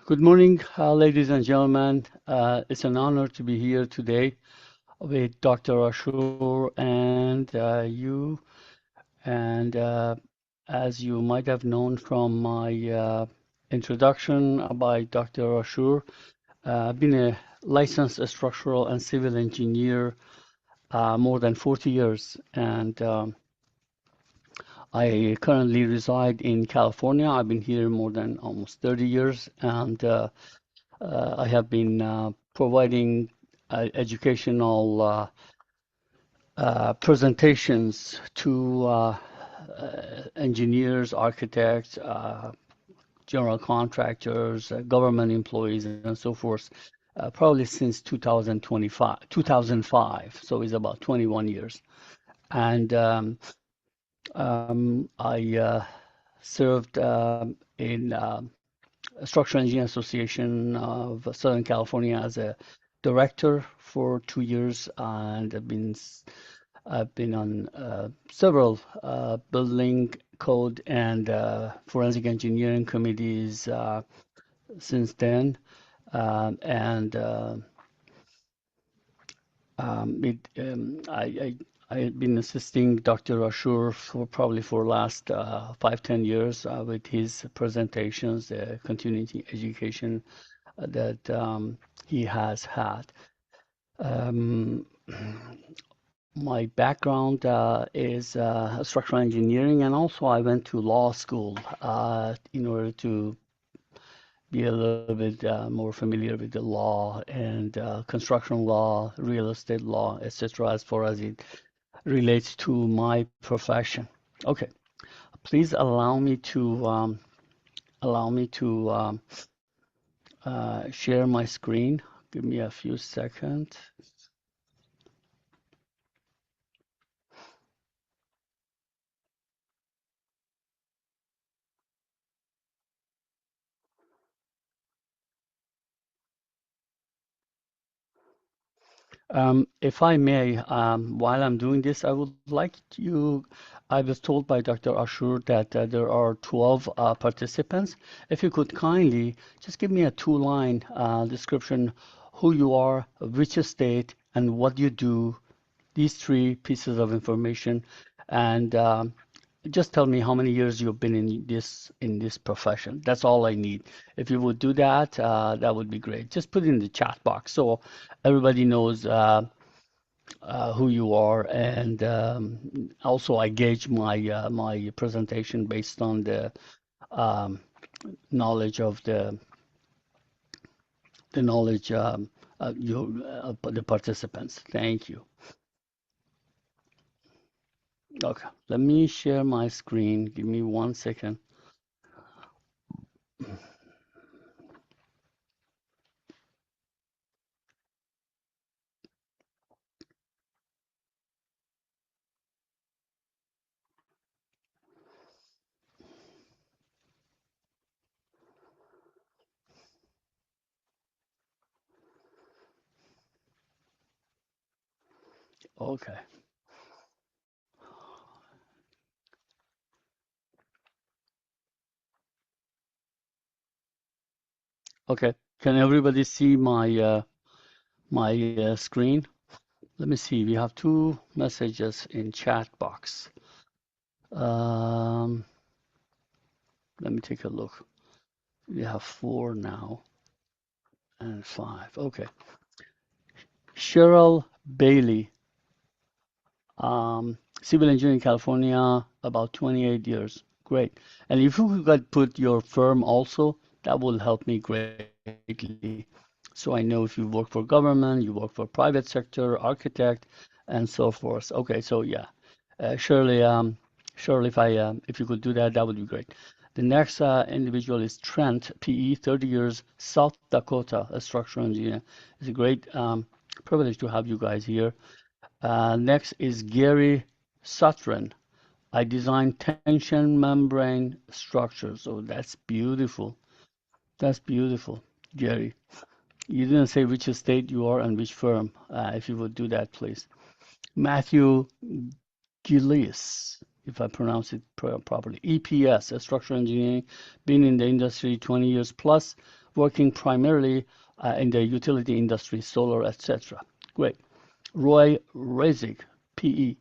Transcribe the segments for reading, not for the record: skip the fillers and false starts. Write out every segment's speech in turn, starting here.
Good morning, ladies and gentlemen. It's an honor to be here today with Dr. Ashur and you. And as you might have known from my introduction by Dr. Ashur, I've been a licensed structural and civil engineer more than 40 years. And I currently reside in California. I've been here more than almost 30 years. And I have been providing educational presentations to engineers, architects, general contractors, government employees, and so forth, probably since 2005. So it's about 21 years. And I served in Structural Engineering Association of Southern California as a director for 2 years, and I've been on several building code and forensic engineering committees since then. And I had been assisting Dr. Ashur for last 5-10 years with his presentations, continuing education that he has had. Um, my background is structural engineering, and also I went to law school in order to be a little bit more familiar with the law and construction law, real estate law, etc., as far as it relates to my profession. Okay, please allow me to share my screen. Give me a few seconds. If I may, while I'm doing this, I would like you. I was told by Dr. Ashur that there are 12 participants. If you could kindly just give me a two-line description, who you are, which state, and what you do, these three pieces of information, and just tell me how many years you've been in this profession. That's all I need. If you would do that, that would be great. Just put it in the chat box so everybody knows who you are, and also I gauge my presentation based on the um, knowledge of the knowledge the participants. Thank you. Okay, let me share my screen. Give me 1 second. Okay. Okay. Can everybody see my screen? Let me see. We have two messages in chat box. Um, Let me take a look. We have four now and five. Okay. Cheryl Bailey, civil engineer in California, about 28 years. Great. And if you could put your firm also, that will help me greatly. So I know if you work for government, you work for private sector, architect, and so forth. Okay, so yeah, Shirley, Shirley, if you could do that, that would be great. The next individual is Trent, PE, 30 years, South Dakota, a structural engineer. It's a great privilege to have you guys here. Next is Gary Sutren. I design tension membrane structures. Oh, that's beautiful. That's beautiful, Gary. You didn't say which state you are and which firm. If you would do that, please. Matthew Gillies, if I pronounce it properly. EPS, a structural engineering, been in the industry 20 years plus working primarily in the utility industry, solar, etc. Great. Roy Rezik, PE.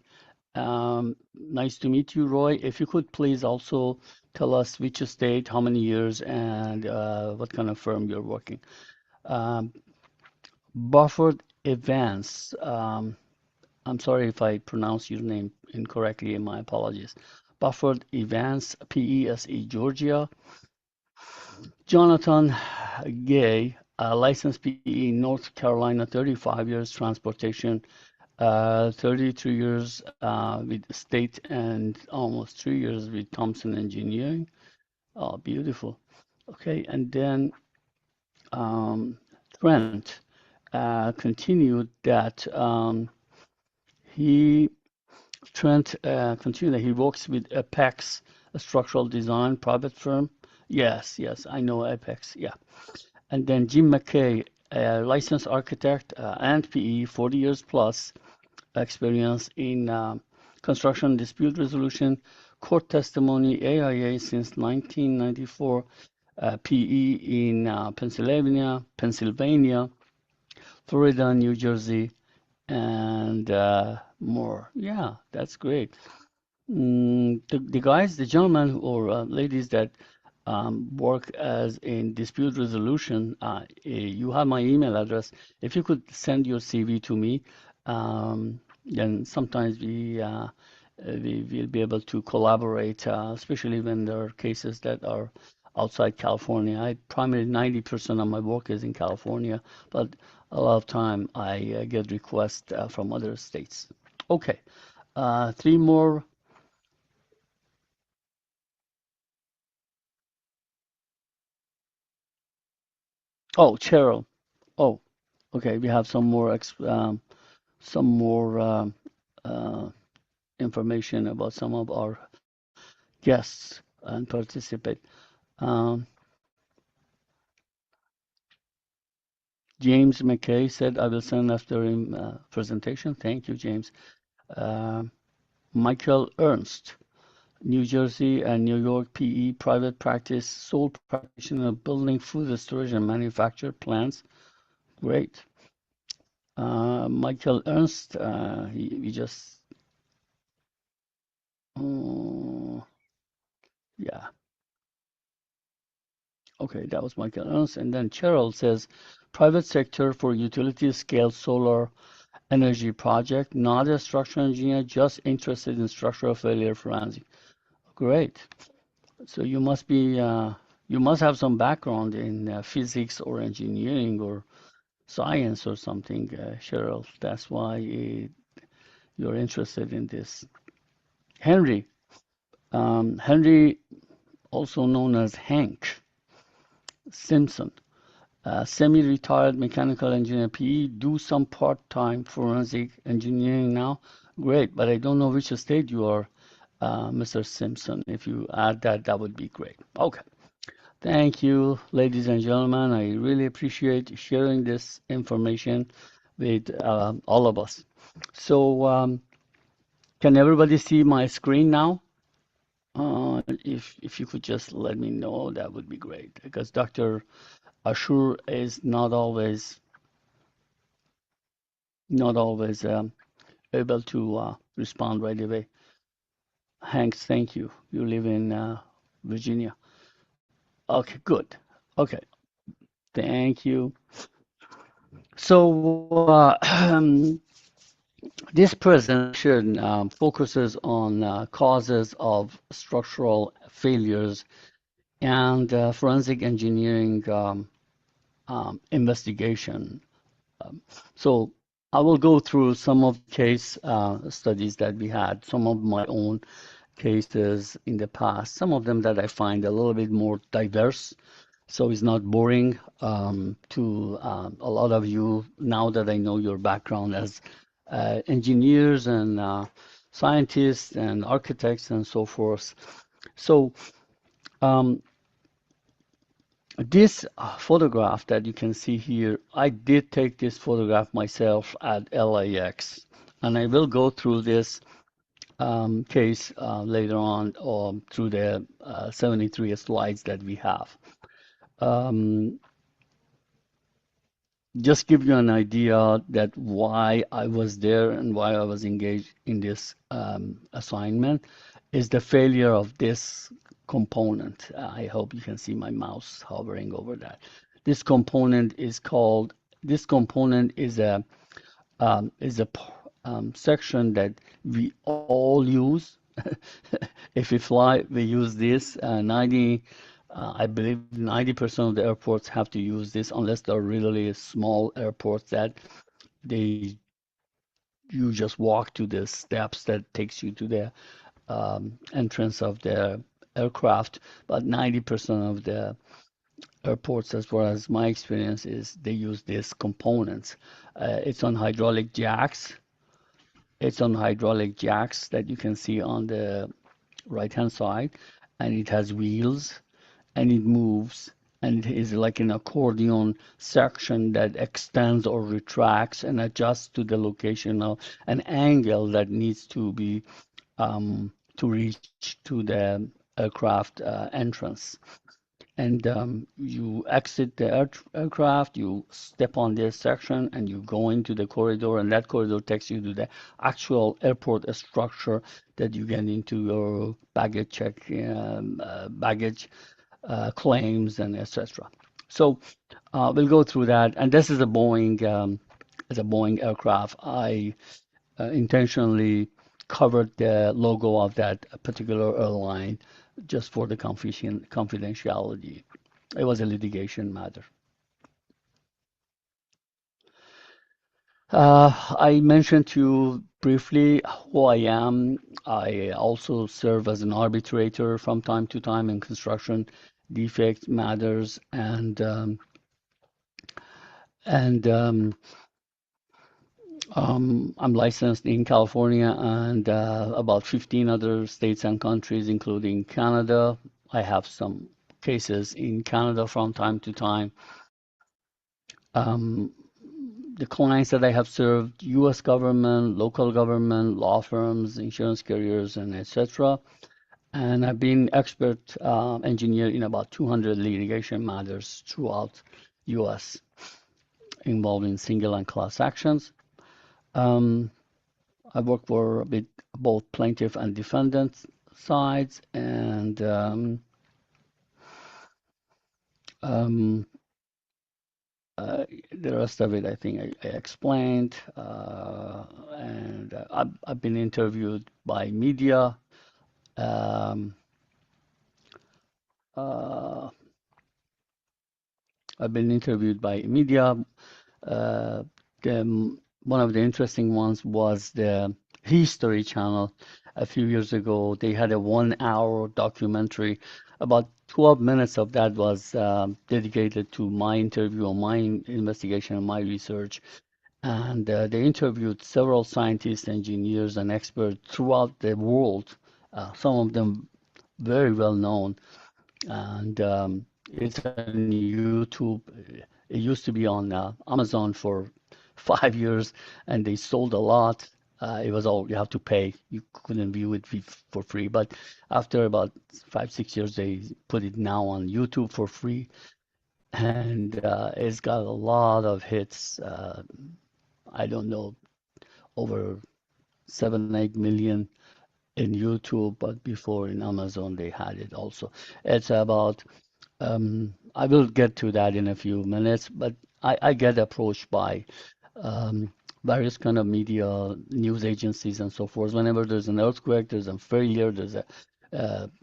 Nice to meet you, Roy. If you could please also tell us which state, how many years, and what kind of firm you're working. Um, Bufford Evans. I'm sorry if I pronounce your name incorrectly, and my apologies. Bufford Evans, PESE, Georgia. Jonathan Gay, licensed PE, North Carolina, 35 years transportation, 33 years with state, and almost 3 years with Thompson Engineering. Oh, beautiful. Okay, and then um, Trent continued that he continued that he works with Apex, a structural design private firm. Yes, yes, I know Apex. Yeah. And then Jim McKay, a licensed architect and PE, 40 years plus experience in construction dispute resolution, court testimony, AIA since 1994, PE in Pennsylvania, Florida, New Jersey, and more. Yeah, that's great. The guys, the gentlemen or ladies that work as in dispute resolution, you have my email address. If you could send your CV to me, then sometimes we will be able to collaborate, especially when there are cases that are outside California. I primarily 90% of my work is in California, but a lot of time I get requests from other states. Okay, three more. Oh, Cheryl. Oh, okay. We have some more uh, information about some of our guests and participate. Um, James McKay said, "I will send after him presentation." Thank you, James. Um Michael Ernst, New Jersey and New York PE private practice, sole practitioner building food storage and manufacture plants. Great. Michael Ernst, we just, oh, yeah, okay, that was Michael Ernst. And then Cheryl says, private sector for utility scale solar energy project, not a structural engineer, just interested in structural failure forensic. Great. So you must have some background in physics or engineering or science or something, Cheryl. That's why you're interested in this. Henry, Henry, also known as Hank Simpson, semi-retired mechanical engineer PE, do some part-time forensic engineering now. Great, but I don't know which state you are, Mr. Simpson. If you add that, that would be great. Okay. Thank you, ladies and gentlemen. I really appreciate sharing this information with all of us. So, can everybody see my screen now? If you could just let me know, that would be great. Because Dr. Ashur is not always able to respond right away. Hanks, thank you. You live in Virginia. Okay, good. Okay, thank you. So this presentation focuses on causes of structural failures and forensic engineering investigation. So I will go through some of the case studies that we had, some of my own cases in the past, some of them that I find a little bit more diverse, so it's not boring to a lot of you now that I know your background as engineers and scientists and architects and so forth. So um, this photograph that you can see here, I did take this photograph myself at LAX, and I will go through this case later on or through the 73 slides that we have. Um, just give you an idea that why I was there and why I was engaged in this assignment is the failure of this component. I hope you can see my mouse hovering over that. This component is called, this component is a section that we all use. If we fly, we use this. I believe 90% of the airports have to use this unless they're really small airports that they you just walk to the steps that takes you to the entrance of the aircraft. But 90% of the airports, as far as my experience is, they use these components. It's on hydraulic jacks. It's on hydraulic jacks that you can see on the right-hand side, and it has wheels and it moves and it is like an accordion section that extends or retracts and adjusts to the location of an angle that needs to be to reach to the aircraft entrance. And you exit the aircraft, you step on this section, and you go into the corridor, and that corridor takes you to the actual airport structure that you get into your baggage check, baggage claims, and etc. So we'll go through that. And this is a Boeing aircraft. I intentionally covered the logo of that particular airline just for the confidentiality. It was a litigation matter. I mentioned to you briefly who I am. I also serve as an arbitrator from time to time in construction defect matters, and I'm licensed in California and about 15 other states and countries, including Canada. I have some cases in Canada from time to time. Um, the clients that I have served, U.S. government, local government, law firms, insurance carriers, and etc. And I've been expert engineer in about 200 litigation matters throughout U.S. involving single and class actions. Um, I work for a bit both plaintiff and defendant sides, and um, the rest of it I think I explained. And I've been interviewed by media. Um, uh, I've been interviewed by media. Uh, One of the interesting ones was the History Channel. A few years ago, they had a 1 hour documentary. About 12 minutes of that was dedicated to my interview, my investigation, and my research. And they interviewed several scientists, engineers, and experts throughout the world, some of them very well known. And it's on YouTube. It used to be on Amazon for 5 years, and they sold a lot. It was all you have to pay. You couldn't view it for free. But after about 5, 6 years, they put it now on YouTube for free, and it's got a lot of hits. I don't know, over 7, 8 million in YouTube, but before in Amazon they had it also. It's about I will get to that in a few minutes, but I get approached by um, various kind of media, news agencies, and so forth. Whenever there's an earthquake, there's a failure, there's a,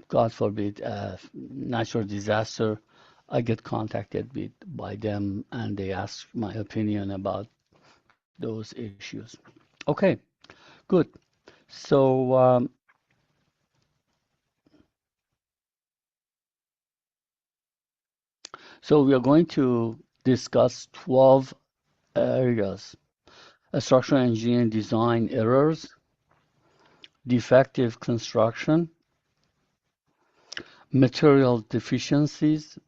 God forbid, natural disaster, I get contacted by them, and they ask my opinion about those issues. Okay, good. So, so we are going to discuss 12 areas: structural engineering design errors, defective construction, material deficiencies,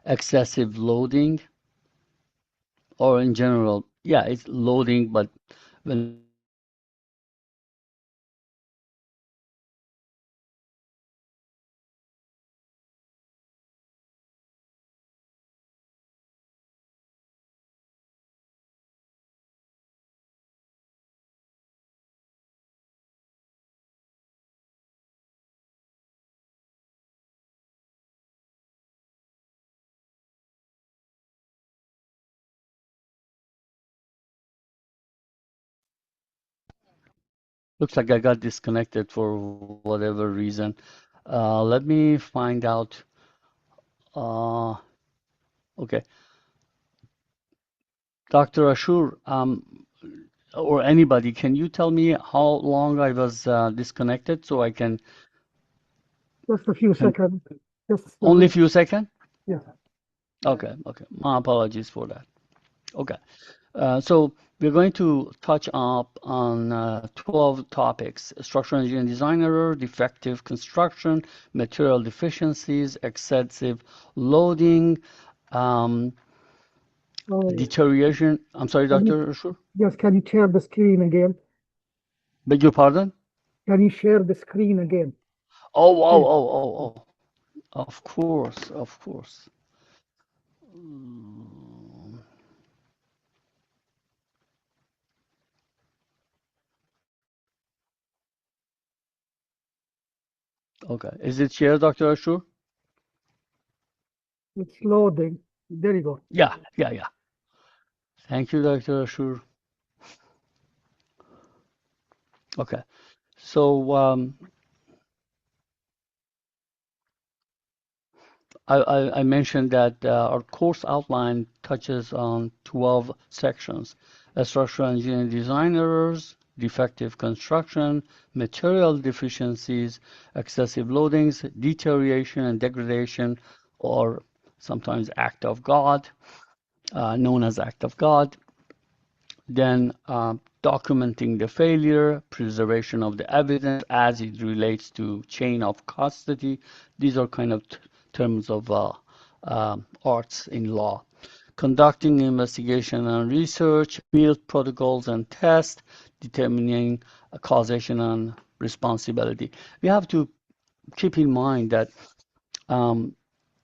excessive loading, or in general, yeah, it's loading, but when Looks like I got disconnected for whatever reason. Let me find out. Uh, okay, Dr. Ashur, or anybody, can you tell me how long I was disconnected so I Just a few can seconds. Just only a few seconds? yeah. Okay, okay. My apologies for that. Okay. So we're going to touch up on 12 topics: structural engineering design error, defective construction, material deficiencies, excessive loading, um, Oh, deterioration. I'm sorry, can you Dr. Ashur. can you share the screen again? Beg your pardon? Can you share the screen again, Oh, oh, please? oh, oh, oh. Of course, of course. Okay. Is it shared, Dr. Ashur? It's loading. There you go. Yeah, yeah, yeah. Thank you, Dr. Ashur. Okay. So I mentioned that our course outline touches on 12 sections: structural engineering design errors, defective construction, material deficiencies, excessive loadings, deterioration and degradation, or sometimes act of God, known as act of God. Then documenting the failure, preservation of the evidence as it relates to chain of custody. These are kind of terms of arts in law. Conducting investigation and research, field protocols and tests, determining causation and responsibility. We have to keep in mind that um,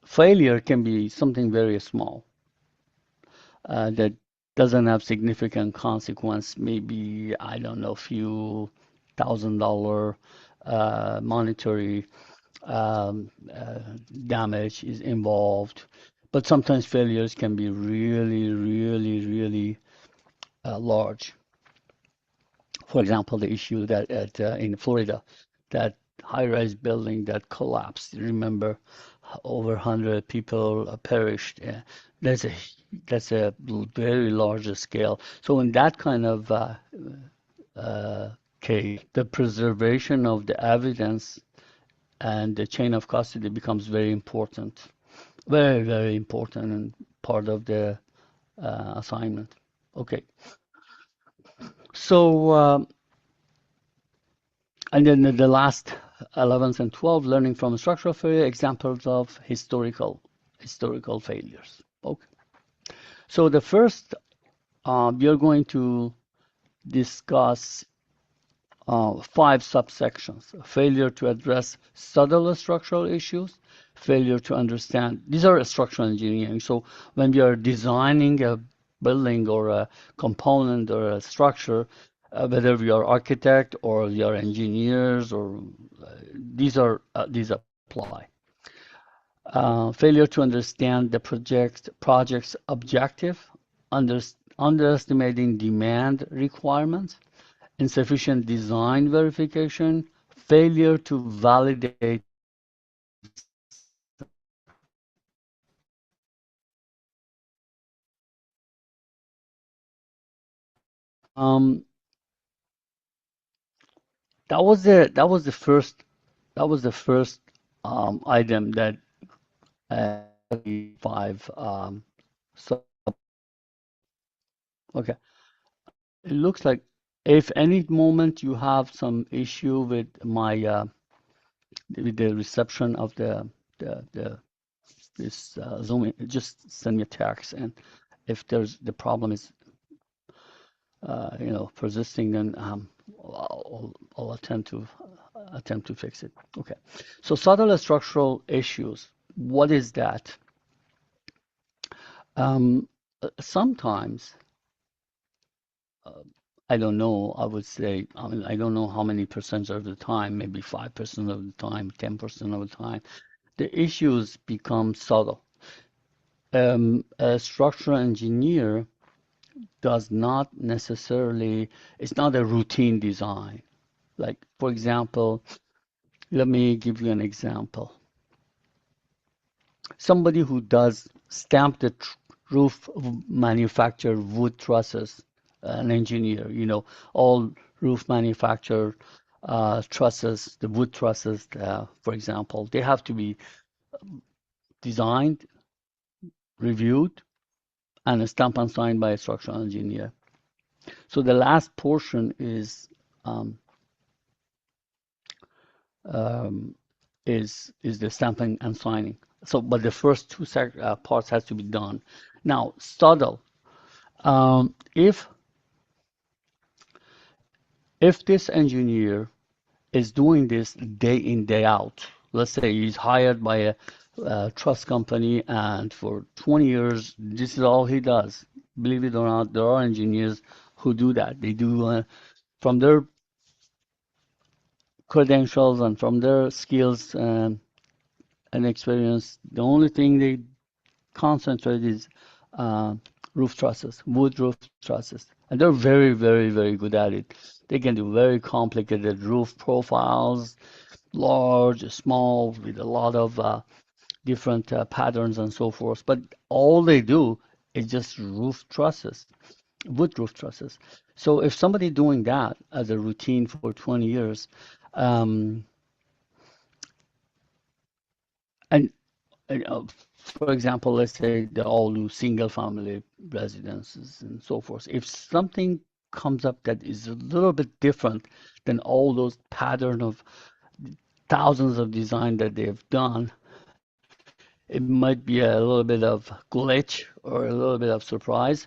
failure can be something very small that doesn't have significant consequence. Maybe, I don't know, few $1,000 monetary uh, damage is involved. But sometimes failures can be really, really, really large. For example, the issue that in Florida, that high-rise building that collapsed. Remember, over 100 people perished. That's a very large scale. So in that kind of uh, case, the preservation of the evidence and the chain of custody becomes very important, very, very important and part of the assignment. Okay, so and then the last 11th and 12, learning from structural failure, examples of historical failures. Okay. So the first, we are going to discuss 5 subsections: failure to address subtle structural issues, failure to understand. These are structural engineering. So when we are designing a building or a component or a structure, whether we are architect or we are engineers, or these apply. Failure to understand the project's objective, under, underestimating demand requirements, insufficient design verification, failure to validate. Um, that was the first item that uh, 5 so okay. It looks like if any moment you have some issue with my with the reception of the this Zoom, just send me a text, and if there's the problem is persisting, then I'll attempt to fix it. Okay. So subtle structural issues. What is that? Um, Sometimes I don't know. I would say, I mean, I don't know how many percent of the time, maybe 5% of the time, 10% of the time, the issues become subtle. A structural engineer does not necessarily, it's not a routine design. Like, for example, let me give you an example. Somebody who does stamp the roof manufacture wood trusses, an engineer, all roof manufacture trusses, the wood trusses, for example, they have to be designed, reviewed, and stamped and signed by a structural engineer. So the last portion um, um, is the stamping and signing. So, but the first two parts has to be done. Now, subtle. If this engineer is doing this day in, day out, let's say he's hired by a trust company, and for 20 years, this is all he does. Believe it or not, there are engineers who do that. They do from their credentials and from their skills and experience, the only thing they concentrate is uh, roof trusses, wood roof trusses, and they're very, very, very good at it. They can do very complicated roof profiles, large, small, with a lot of different patterns and so forth. But all they do is just roof trusses, wood roof trusses. So if somebody doing that as a routine for 20 years, um, and for example, let's say they all do single family residences and so forth. If something comes up that is a little bit different than all those pattern of thousands of design that they've done, it might be a little bit of glitch or a little bit of surprise,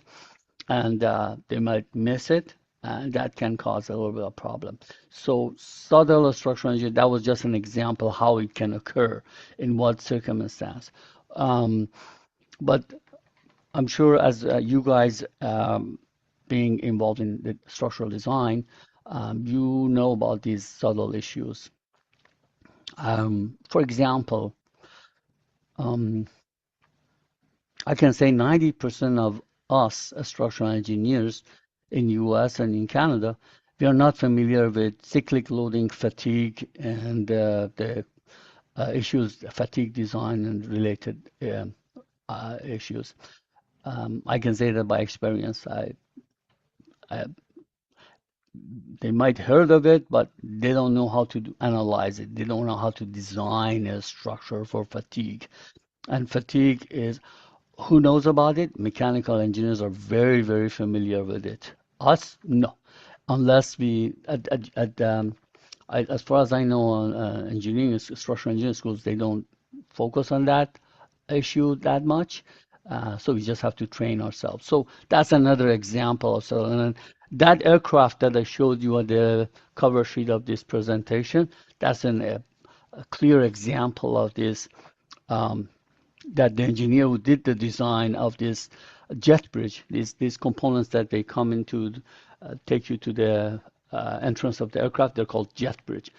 and they might miss it, and that can cause a little bit of problem. So subtle structural engineering, that was just an example how it can occur in what circumstance. Um, but I'm sure as you guys being involved in the structural design, you know about these subtle issues. For example, um, I can say 90% of us as structural engineers in US and in Canada, we are not familiar with cyclic loading, fatigue, and the issues, fatigue design and related issues. I can say that by experience. I they might heard of it, but they don't know how to analyze it. They don't know how to design a structure for fatigue. And fatigue is, who knows about it? Mechanical engineers are very, very familiar with it. Us, no. Unless we, as far as I know, engineering, structural engineering schools, they don't focus on that issue that much. So we just have to train ourselves. So that's another example of so. And that aircraft that I showed you on the cover sheet of this presentation, that's a clear example of this. That the engineer who did the design of this jet bridge, these components that they come into, take you to the entrance of the aircraft, they're called jet bridge.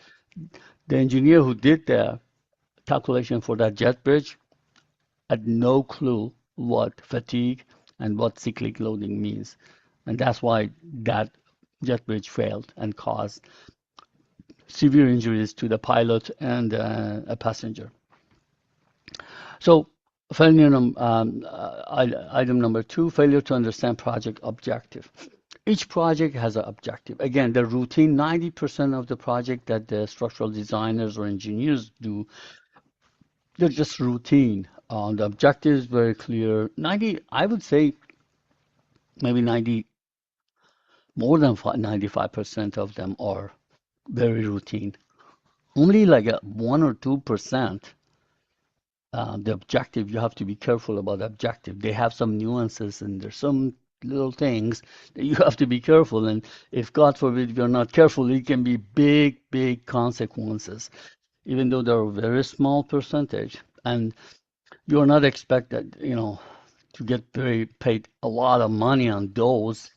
The engineer who did the calculation for that jet bridge had no clue what fatigue and what cyclic loading means. And that's why that jet bridge failed and caused severe injuries to the pilot and a passenger. So failure item number 2, failure to understand project objective. Each project has an objective. Again, the routine, 90% of the project that the structural designers or engineers do, they're just routine. The objective is very clear. I would say maybe more than 95% of them are very routine. Only like 1 or 2%, the objective, you have to be careful about the objective. They have some nuances and there's some little things that you have to be careful. And if God forbid you're not careful, it can be big, big consequences, even though they're a very small percentage. And you're not expected, to get very paid a lot of money on those.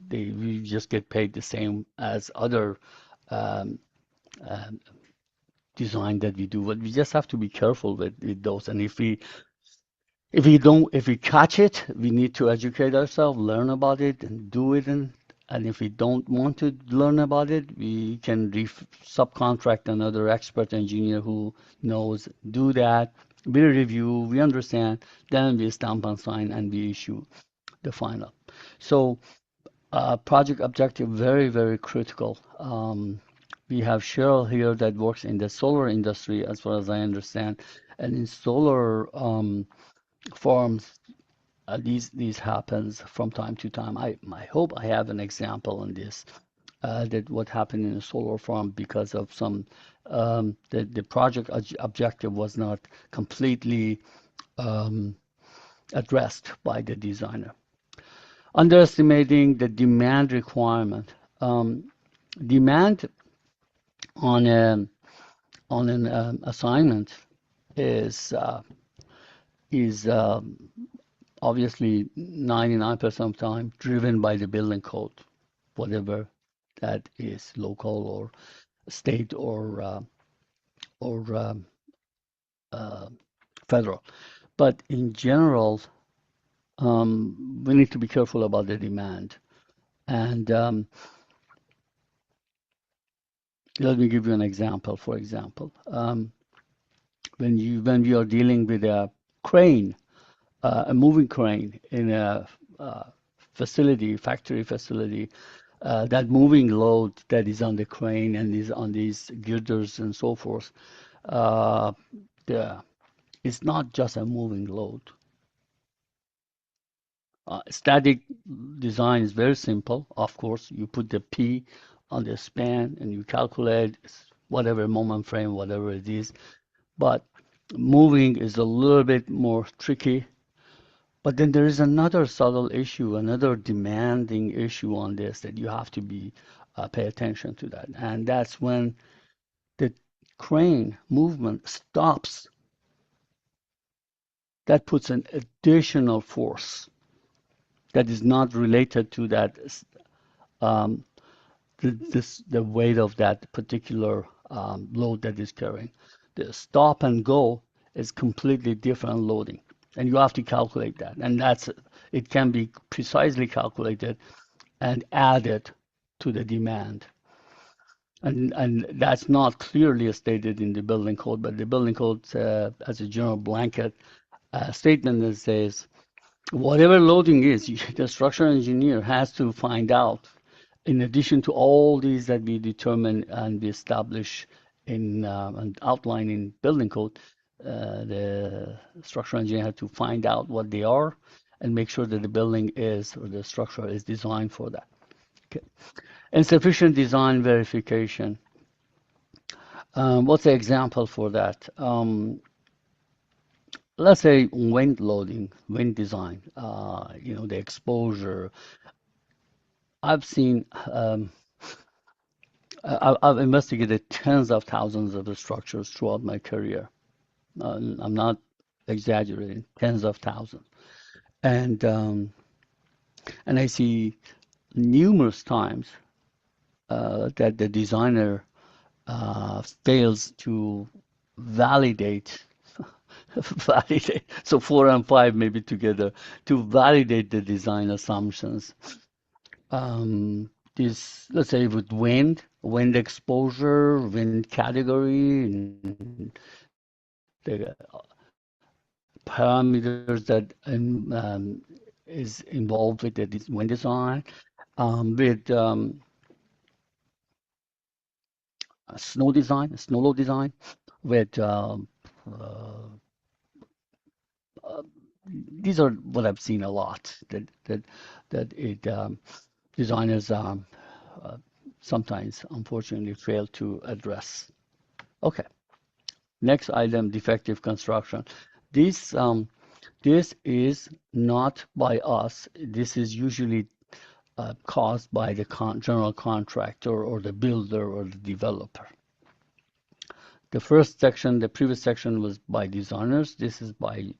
We just get paid the same as other um, um, design that we do, but we just have to be careful with those. And if we catch it, we need to educate ourselves, learn about it, and do it, And if we don't want to learn about it, we can subcontract another expert engineer who knows, do that. We review, we understand, then we stamp and sign and we issue the final. So project objective, very, very critical. We have Cheryl here that works in the solar industry, as far as I understand. And in solar farms, these happens from time to time. I hope I have an example on this, that what happened in a solar farm because of some the project objective was not completely addressed by the designer. Underestimating the demand requirement. Demand on an assignment is obviously 99% of the time driven by the building code, whatever that is, local or state or federal. But in general, we need to be careful about the demand. And let me give you an example. For example, when we are dealing with a crane, a moving crane in a facility, factory facility, that moving load that is on the crane and is on these girders and so forth, it's not just a moving load. Static design is very simple. Of course, you put the P on the span and you calculate whatever moment frame, whatever it is. But moving is a little bit more tricky. But then there is another subtle issue, another demanding issue on this that you have to be pay attention to that. And that's when the crane movement stops. That puts an additional force that is not related to that the weight of that particular load that is carrying. The stop and go is completely different loading, and you have to calculate that. And it can be precisely calculated and added to the demand. And that's not clearly stated in the building code, but the building code as a general blanket statement that says whatever loading is, the structural engineer has to find out, in addition to all these that we determine and we establish in and outline in building code, the structural engineer has to find out what they are and make sure that the building is, or the structure is designed for that. Okay. And sufficient design verification. What's the example for that? Let's say wind loading, wind design, the exposure. I've seen, I've investigated tens of thousands of structures throughout my career. I'm not exaggerating, tens of thousands. And I see numerous times that the designer fails to validate, so 4 and 5 maybe together, to validate the design assumptions. Let's say with wind exposure, wind category, the parameters that is involved with the wind design, with snow load design, with these are what I've seen a lot that designers sometimes unfortunately fail to address. Okay, next item, defective construction. This is not by us. This is usually caused by the general contractor or the builder or the developer. The first section, the previous section, was by designers. This is by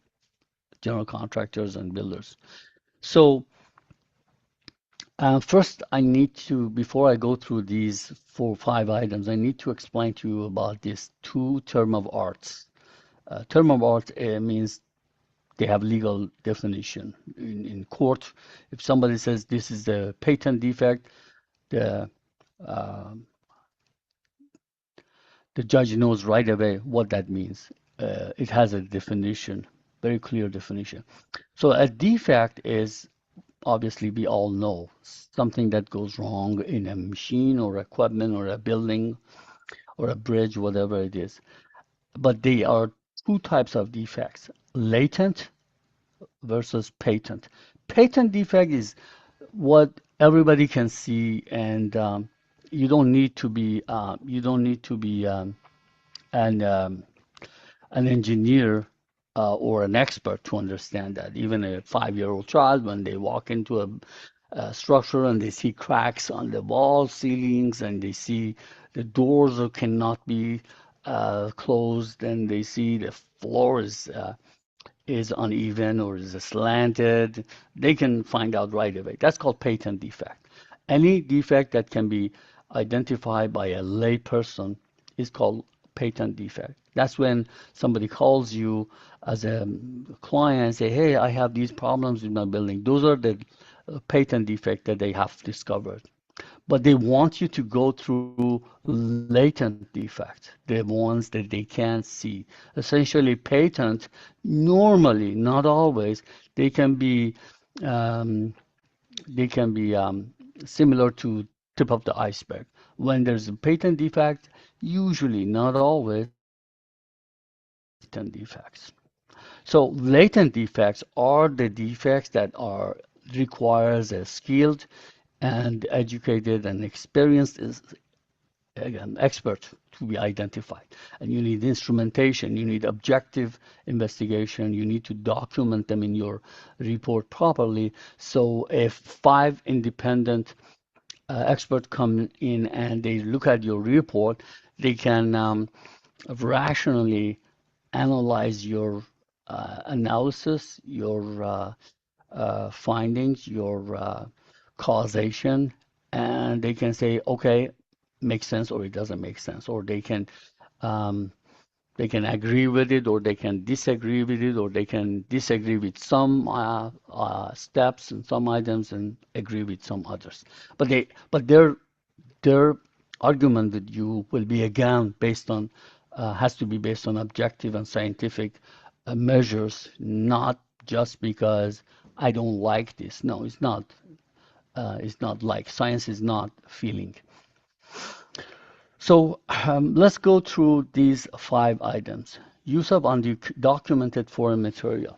general contractors and builders. So first, I need to, before I go through these 4 or 5 items, I need to explain to you about these 2 terms of arts. Term of art means They have legal definition. In court, if somebody says this is the patent defect, the uh, the judge knows right away what that means. It has a definition, very clear definition. So a defect is, obviously we all know, something that goes wrong in a machine or equipment or a building or a bridge, whatever it is. But they are two types of defects: latent versus patent. Patent defect is what everybody can see, and you don't need to be an um, an engineer or an expert to understand that. Even a 5-year-old child, when they walk into a structure and they see cracks on the walls, ceilings, and they see the doors that cannot be closed, and they see the floor is uneven or is slanted, they can find out right away. That's called patent defect. Any defect that can be identified by a lay person is called patent defect. That's when somebody calls you as a client and say, hey, I have these problems with my building. Those are the patent defect that they have discovered. But they want you to go through latent defect, the ones that they can't see. Essentially, patent, normally, not always, they can be um, similar to tip of the iceberg. When there's a patent defect, usually, not always, latent defects. So latent defects are the defects that are requires a skilled and educated and experienced again, expert to be identified. And you need instrumentation, you need objective investigation, you need to document them in your report properly. So if 5 independent experts come in and they look at your report, they can rationally analyze your analysis, your findings, your causation, and they can say, okay, makes sense or it doesn't make sense, or um, they can agree with it or they can disagree with it, or they can disagree with some steps and some items and agree with some others. But their argument with you will be again based on has to be based on objective and scientific measures, not just because I don't like this. No, it's not. It's not like science is not feeling. So let's go through these 5 items. Use of undocumented foreign material.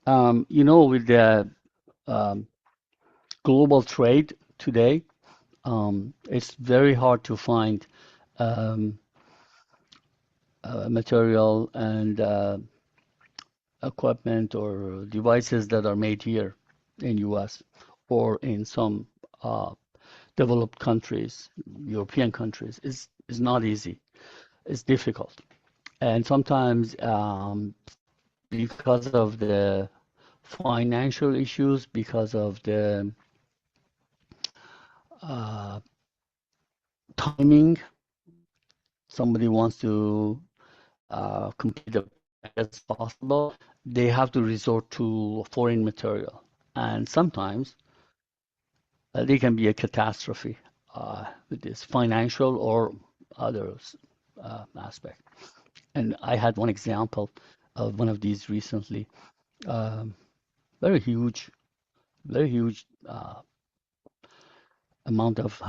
With the um, global trade today, it's very hard to find um, material and equipment or devices that are made here in US or in some developed countries, European countries. Is not easy. It's difficult. And sometimes because of the financial issues, because of the uh, timing, somebody wants to complete as possible, they have to resort to foreign material. And sometimes they can be a catastrophe with this financial or other aspect. And I had one example of one of these recently. Um, very huge, very huge amount of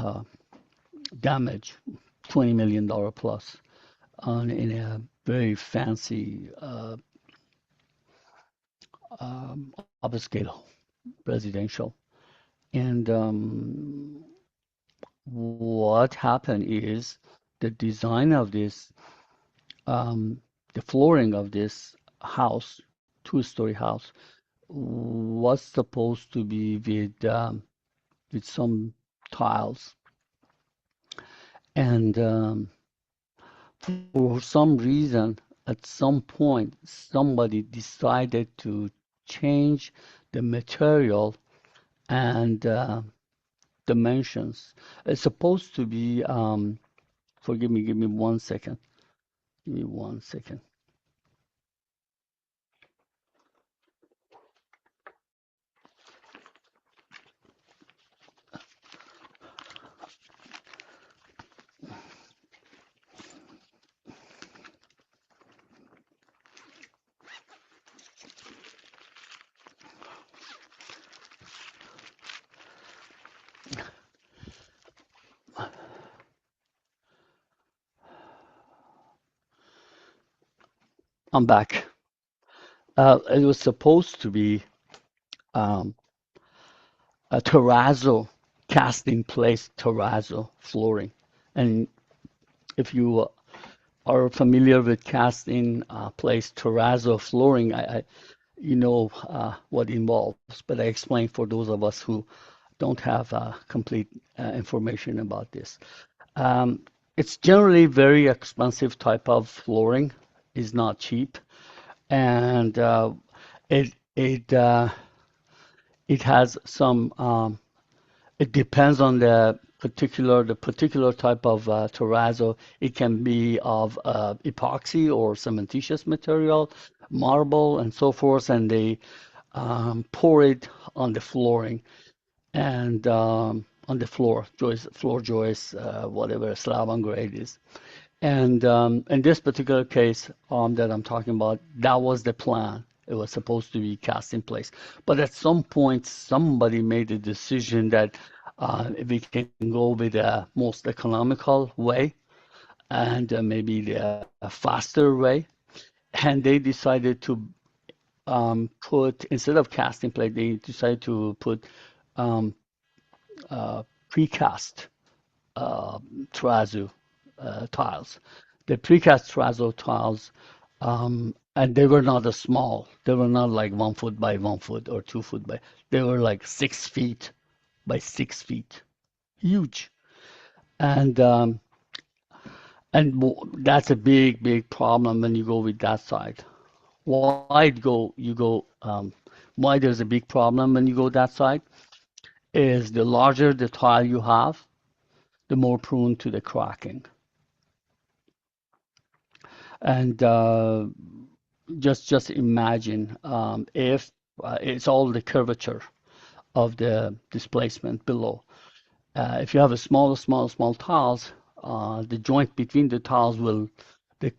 damage, $20 million plus, in a very fancy upscale residential. And what happened is the design of this, the flooring of this house, 2-story house, was supposed to be with some tiles, and for some reason, at some point, somebody decided to change the material and dimensions. It's supposed to be, forgive me, give me 1 second. Give me 1 second. I'm back. It was supposed to be um, a terrazzo, cast in place terrazzo flooring. And if you are familiar with cast in place terrazzo flooring, you know what it involves. But I explain for those of us who don't have complete information about this. Um, it's generally very expensive type of flooring. Is not cheap, and it it uh, it has some. It depends on the particular type of terrazzo. It can be of epoxy or cementitious material, marble, and so forth, and they pour it on the flooring and on the floor joists, whatever slab on grade is. And in this particular case that I'm talking about, that was the plan. It was supposed to be cast in place. But at some point, somebody made a decision that if we can go with the most economical way and maybe the faster way, and they decided to put, instead of cast in place, they decided to put um, precast uh, terrazzo tiles. The precast terrazzo tiles, and they were not a small. They were not like 1 foot by 1 foot or 2 foot by. They were like 6 feet by 6 feet, huge. And that's a big, big problem when you go with that side. Why you go why there's a big problem when you go that side is the larger the tile you have, the more prone to the cracking. And just imagine if it's all the curvature of the displacement below. If you have a small tiles, the joint between the tiles will the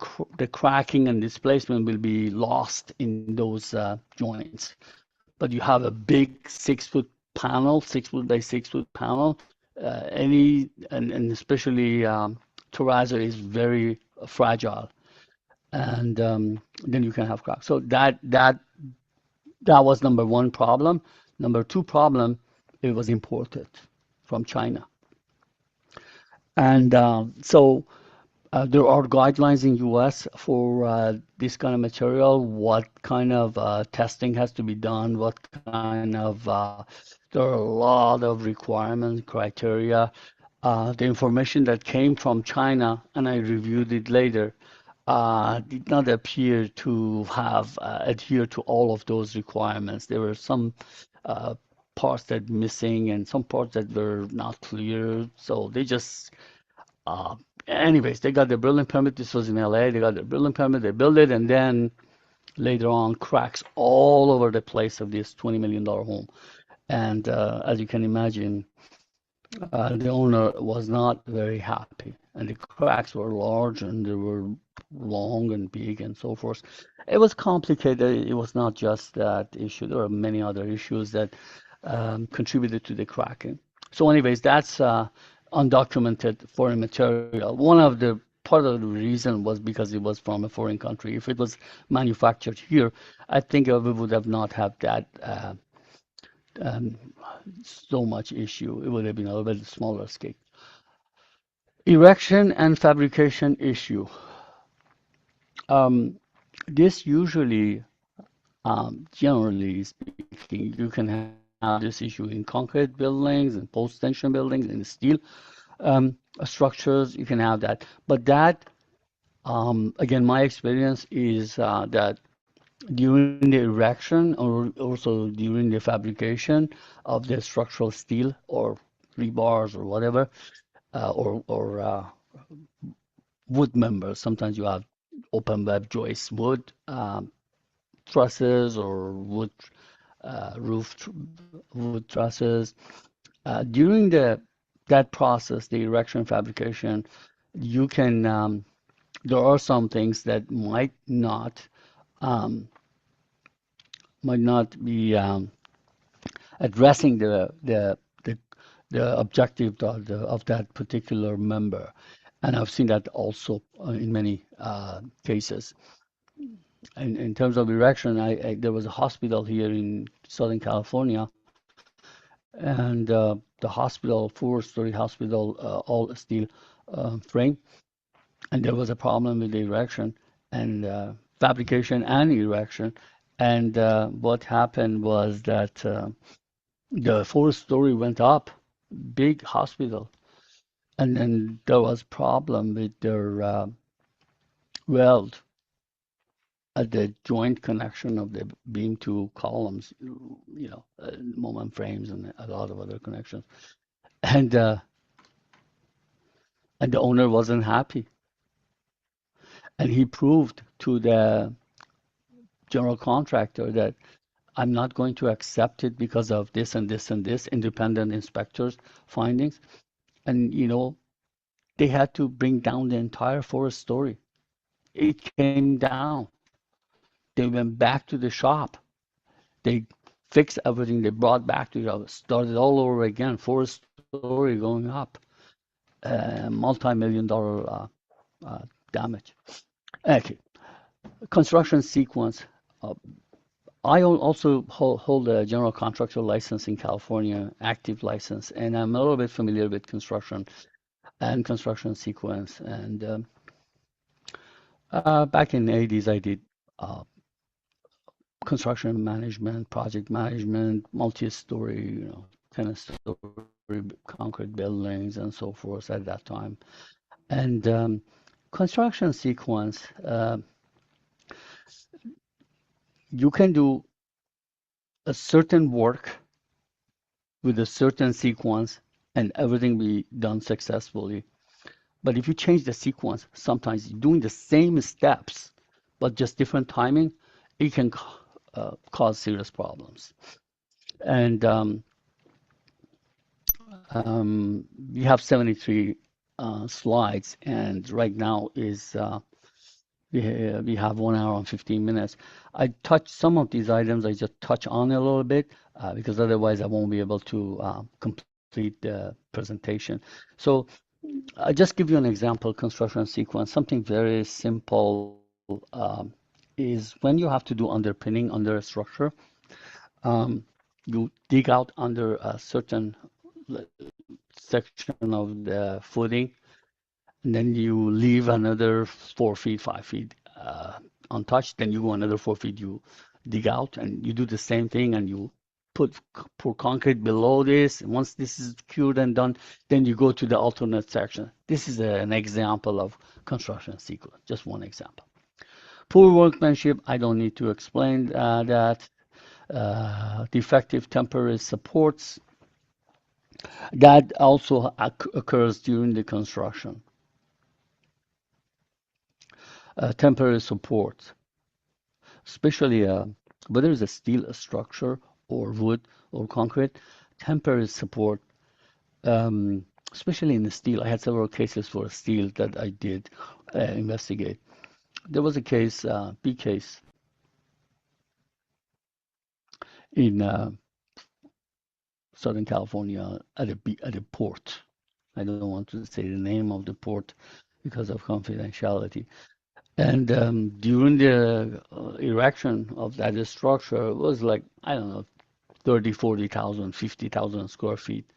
cracking and displacement will be lost in those joints. But you have a big 6 foot panel, 6 foot by 6 foot panel. And especially terrazzo is very fragile, and then you can have cracks. So that was number one problem. Number two problem, it was imported from China, and so there are guidelines in U.S. for this kind of material. What kind of testing has to be done? What kind of there are a lot of requirements, criteria. The information that came from China, and I reviewed it later, did not appear to have adhered to all of those requirements. There were some uh, parts that missing and some parts that were not clear. So they just, uh, anyways, they got their building permit. This was in LA. They got their building permit. They built it, and then later on, cracks all over the place of this $20 million home. And as you can imagine, the owner was not very happy, and the cracks were large and they were long and big and so forth. It was complicated. It was not just that issue. There were many other issues that contributed to the cracking. So, anyways, that's undocumented foreign material. One of the part of the reason was because it was from a foreign country. If it was manufactured here, I think we would have not had that um, so much issue. It would have been a little bit smaller scale. Erection and fabrication issue. Um, this usually, generally speaking, you can have this issue in concrete buildings and post-tension buildings and steel structures. You can have that, but that again, my experience is that during the erection or also during the fabrication of the structural steel or rebars or whatever, or wood members. Sometimes you have open web joist wood trusses or wood roof wood trusses. During the that process, the erection fabrication, you can there are some things that um, might not be addressing the objective of that particular member. And I've seen that also in many cases. in terms of erection, there was a hospital here in Southern California, and the hospital, four-story hospital, all steel frame, and there was a problem with the erection and fabrication and erection. And what happened was that the fourth story went up, big hospital, and then there was problem with their weld at the joint connection of the beam to columns, moment frames and a lot of other connections. And the owner wasn't happy. And he proved to the general contractor that I'm not going to accept it because of this and this and this independent inspectors' findings. And, they had to bring down the entire fourth story. It came down. They went back to the shop. They fixed everything. They brought back to the started all over again. Fourth story going up. Multi-million dollar damage. Okay. Construction sequence. I also hold a general contractor license in California, active license, and I'm a little bit familiar with construction and construction sequence. And back in the 80s, I did construction management, project management, multi-story, 10-story concrete buildings and so forth at that time. And construction sequence, you can do a certain work with a certain sequence and everything be done successfully. But if you change the sequence, sometimes doing the same steps, but just different timing, it can cause serious problems. And we have 73 slides, and right now is we have 1 hour and 15 minutes. I touched some of these items. I just touch on it a little bit because otherwise I won't be able to complete the presentation. So I just give you an example, construction sequence. Something very simple is when you have to do underpinning under a structure, you dig out under a certain section of the footing, and then you leave another 4 feet, 5 feet untouched. Then you go another 4 feet, you dig out, and you do the same thing, and you pour concrete below this. And once this is cured and done, then you go to the alternate section. This is an example of construction sequence, just one example. Poor workmanship, I don't need to explain that. Defective temporary supports, that also occurs during the construction. Temporary support, especially whether it's a steel structure or wood or concrete, temporary support, especially in the steel. I had several cases for steel that I did investigate. There was a case, big case, in Southern California at a port. I don't want to say the name of the port because of confidentiality. And during the erection of that structure, it was like, I don't know, 30, 40,000, 50,000 square feet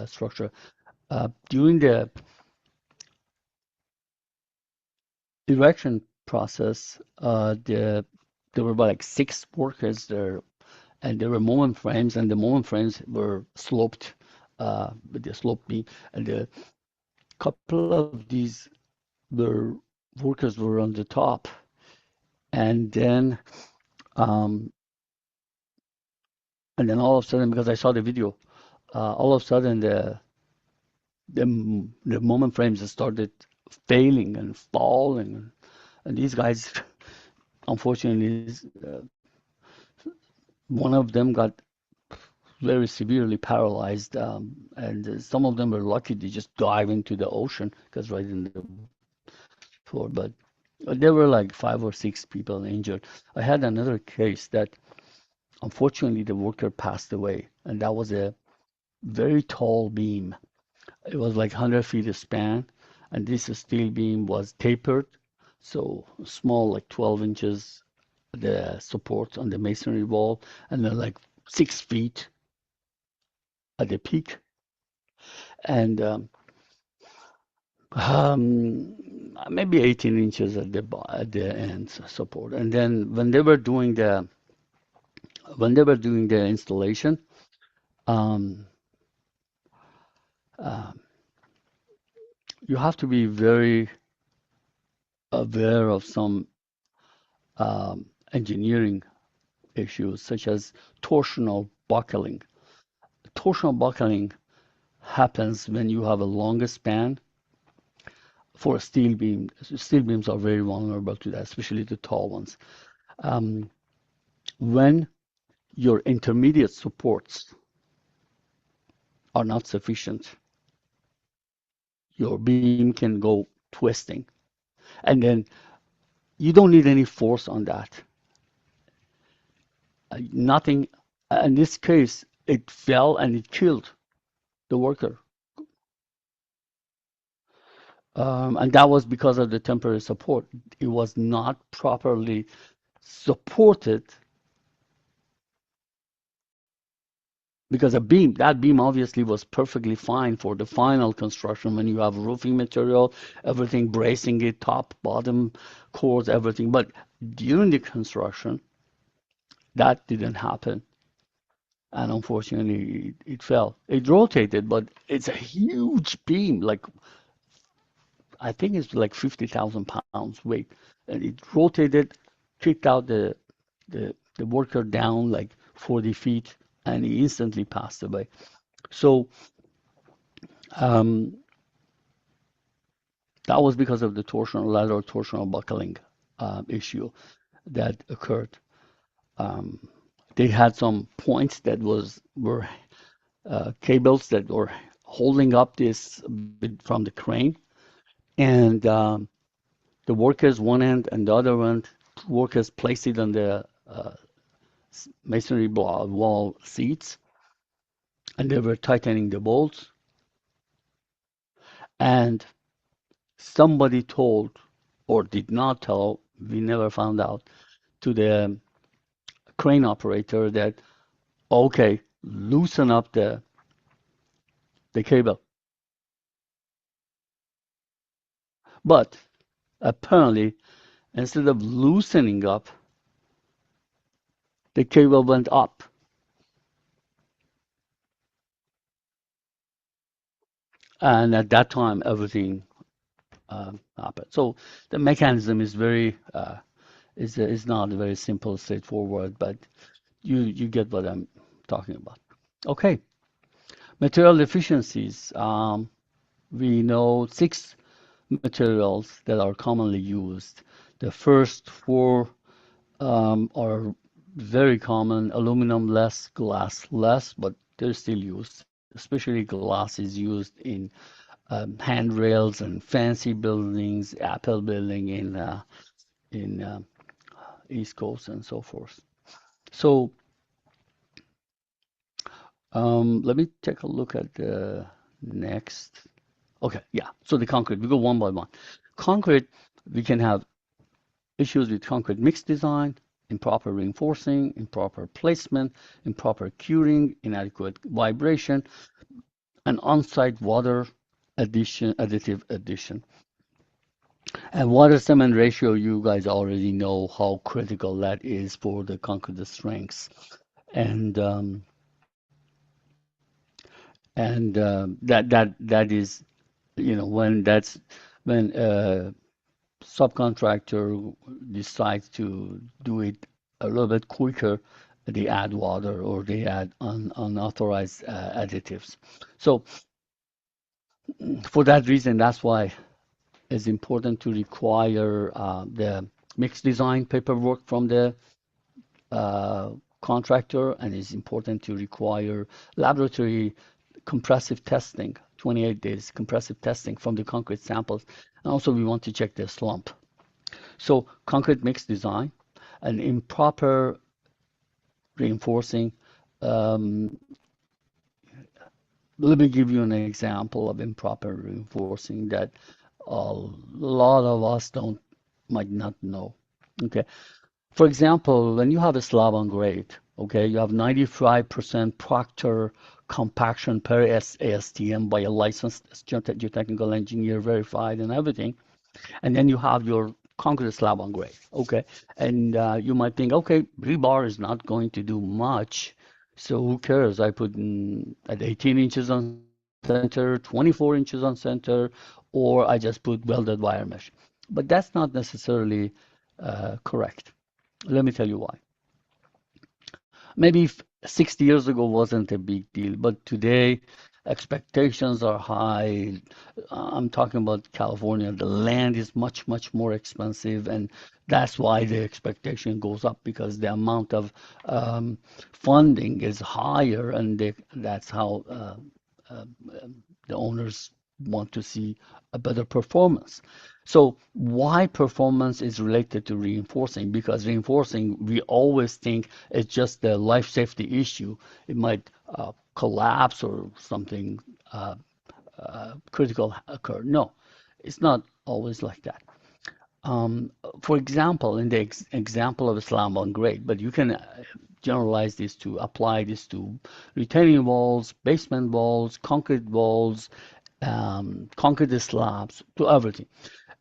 structure. During the erection process, there were about like 6 workers there, and there were moment frames, and the moment frames were sloped with the slope beam, and a couple of these workers were on the top, and then all of a sudden, because I saw the video, all of a sudden the moment frames started failing and falling, and these guys, unfortunately, one of them got very severely paralyzed, and some of them were lucky to just dive into the ocean because right in the floor. But there were like 5 or 6 people injured. I had another case that unfortunately the worker passed away, and that was a very tall beam. It was like 100 feet span, and this steel beam was tapered, so small, like 12 inches the support on the masonry wall, and they're like 6 feet at the peak, and maybe 18 inches at the ends support. And then when they were doing the installation, um, uh, you have to be very aware of some engineering issues, such as torsional buckling. Torsional buckling happens when you have a longer span for a steel beam. Steel beams are very vulnerable to that, especially the tall ones. Um, when your intermediate supports are not sufficient, your beam can go twisting. And then you don't need any force on that. Nothing. In this case, it fell and it killed the worker. And that was because of the temporary support. It was not properly supported because that beam obviously was perfectly fine for the final construction when you have roofing material, everything bracing it, top, bottom, cords, everything. But during the construction, that didn't happen. And unfortunately, it fell. It rotated, but it's a huge beam, like I think it's like 50,000 pounds weight. And it rotated, kicked out the worker down like 40 feet, and he instantly passed away. So um, that was because of the lateral torsional buckling issue that occurred. Um, they had some points that were cables that were holding up this from the crane, and the workers one end and the other end, workers placed it on the masonry wall seats, and they were tightening the bolts, and somebody told or did not tell, we never found out, to the crane operator that, okay, loosen up the cable. But apparently, instead of loosening up, the cable went up. And at that time, everything happened. So the mechanism is not very simple, straightforward, but you get what I'm talking about. Okay, material deficiencies. We know 6 materials that are commonly used. The first 4 are very common: aluminum less, glass less, but they're still used. Especially glass is used in handrails and fancy buildings, Apple building in East Coast and so forth. So let me take a look at the next. Okay, yeah. So the concrete, we go one by one. Concrete, we can have issues with concrete mix design, improper reinforcing, improper placement, improper curing, inadequate vibration, and on-site water additive addition. And water cement ratio, you guys already know how critical that is for the concrete strengths. And that is, when a subcontractor decides to do it a little bit quicker, they add water or they add unauthorized additives. So for that reason, that's why it's important to require the mix design paperwork from the contractor, and it's important to require laboratory compressive testing, 28 days compressive testing from the concrete samples. And also we want to check the slump. So concrete mix design and improper reinforcing. Um, Let me give you an example of improper reinforcing that a lot of us might not know. Okay. For example, when you have a slab on grade, okay, you have 95% Proctor compaction per ASTM by a licensed geotechnical engineer, verified and everything. And then you have your concrete slab on grade, okay? And you might think, okay, rebar is not going to do much, so who cares? I put at 18 inches on center, 24 inches on center, or I just put welded wire mesh. But that's not necessarily correct. Let me tell you why. Maybe 60 years ago wasn't a big deal, but today expectations are high. I'm talking about California. The land is much, much more expensive, and that's why the expectation goes up because the amount of funding is higher, and that's how the owners want to see a better performance. So why performance is related to reinforcing? Because reinforcing, we always think it's just a life safety issue. It might collapse or something critical occur. No, it's not always like that. For example, in the example of Islam on grade, but you can generalize this to apply this to retaining walls, basement walls, concrete walls, concrete slabs, to everything.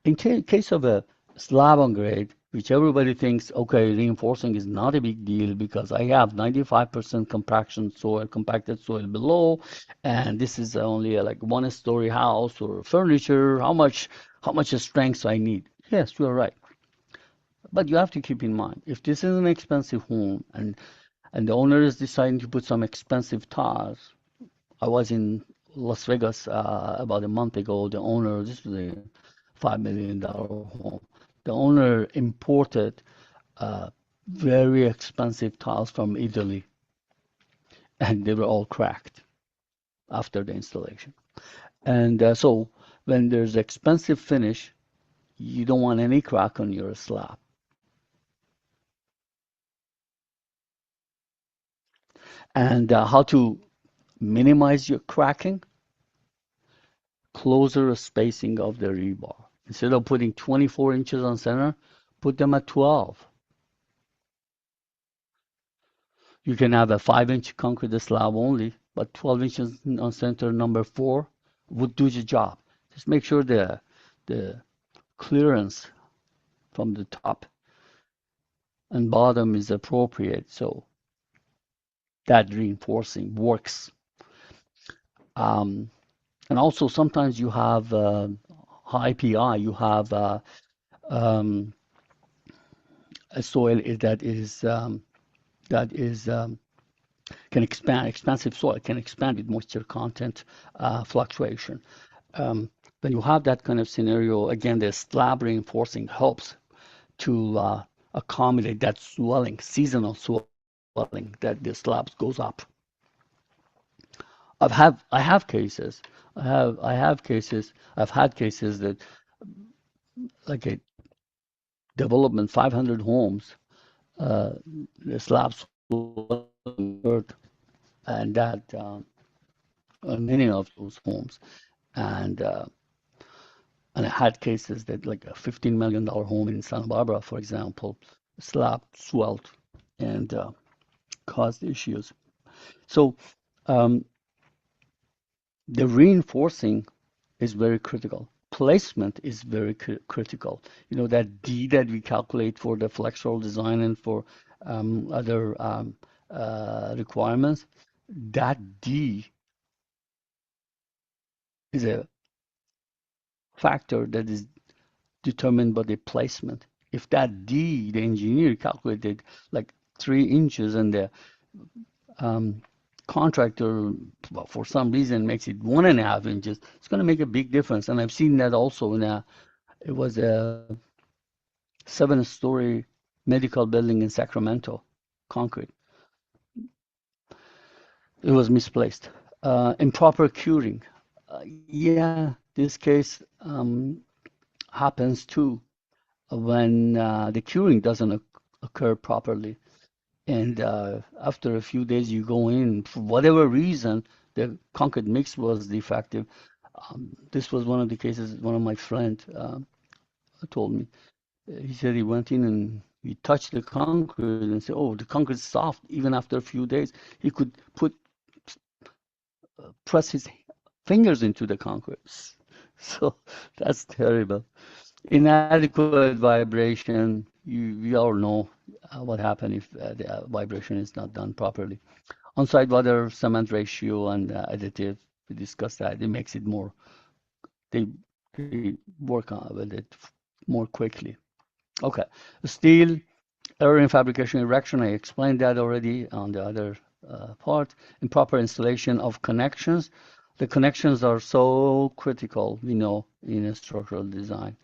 In case of a slab on grade, which everybody thinks, okay, reinforcing is not a big deal because I have 95% compaction soil, compacted soil below, and this is only a, like one-story house or furniture. How much strength I need? Yes, you are right. But you have to keep in mind, if this is an expensive home and the owner is deciding to put some expensive tiles. I was in Las Vegas about a month ago. The owner, this was a $5 million home. The owner imported very expensive tiles from Italy, and they were all cracked after the installation. And so when there's expensive finish, you don't want any crack on your slab. And how to minimize your cracking? Closer spacing of the rebar. Instead of putting 24 inches on center, put them at 12. You can have a 5-inch concrete slab only, but 12 inches on center number 4 would do the job. Just make sure the clearance from the top and bottom is appropriate so that reinforcing works. And also sometimes you have high PI, you have um, a soil that is can expand, expansive soil can expand with moisture content fluctuation. When you have that kind of scenario, again, the slab reinforcing helps to accommodate that swelling, seasonal swelling that the slabs goes up. I've had cases that like a development 500 homes, the slabs hurt, and that many of those homes, and I had cases that like a $15 million home in Santa Barbara, for example, slab swelled and caused issues. So um, the reinforcing is very critical. Placement is very critical. You know, that D that we calculate for the flexural design and for other requirements, that D is a factor that is determined by the placement. If that D, the engineer calculated like 3 inches and the contractor, for some reason, makes it 1.5 inches, it's going to make a big difference. And I've seen that also it was a 7-story medical building in Sacramento, concrete. It was misplaced. Improper curing. Yeah, this case happens too when the curing doesn't occur properly. And after a few days, you go in, for whatever reason, the concrete mix was defective. This was one of the cases one of my friends told me. He said he went in and You touch the concrete and say, oh, the concrete is soft. Even after a few days, he could press his fingers into the concrete. So that's terrible. Inadequate vibration, we all know what happens if the vibration is not done properly. On-site water cement ratio and additive, we discussed that. It makes it more, they, they work on with it more quickly. Okay, steel, error in fabrication erection, I explained that already on the other part. Improper installation of connections. The connections are so critical, we know, in a structural design.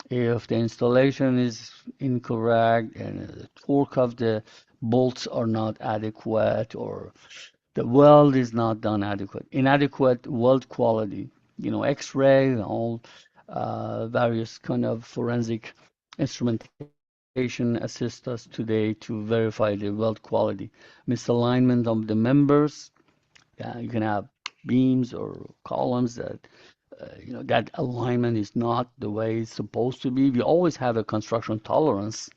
If the installation is incorrect and the torque of the bolts are not adequate or the weld is not done adequate, inadequate weld quality, X-ray, all various kind of forensic instrumentation assist us today to verify the weld quality. Misalignment of the members, you can have beams or columns that that alignment is not the way it's supposed to be. We always have a construction tolerance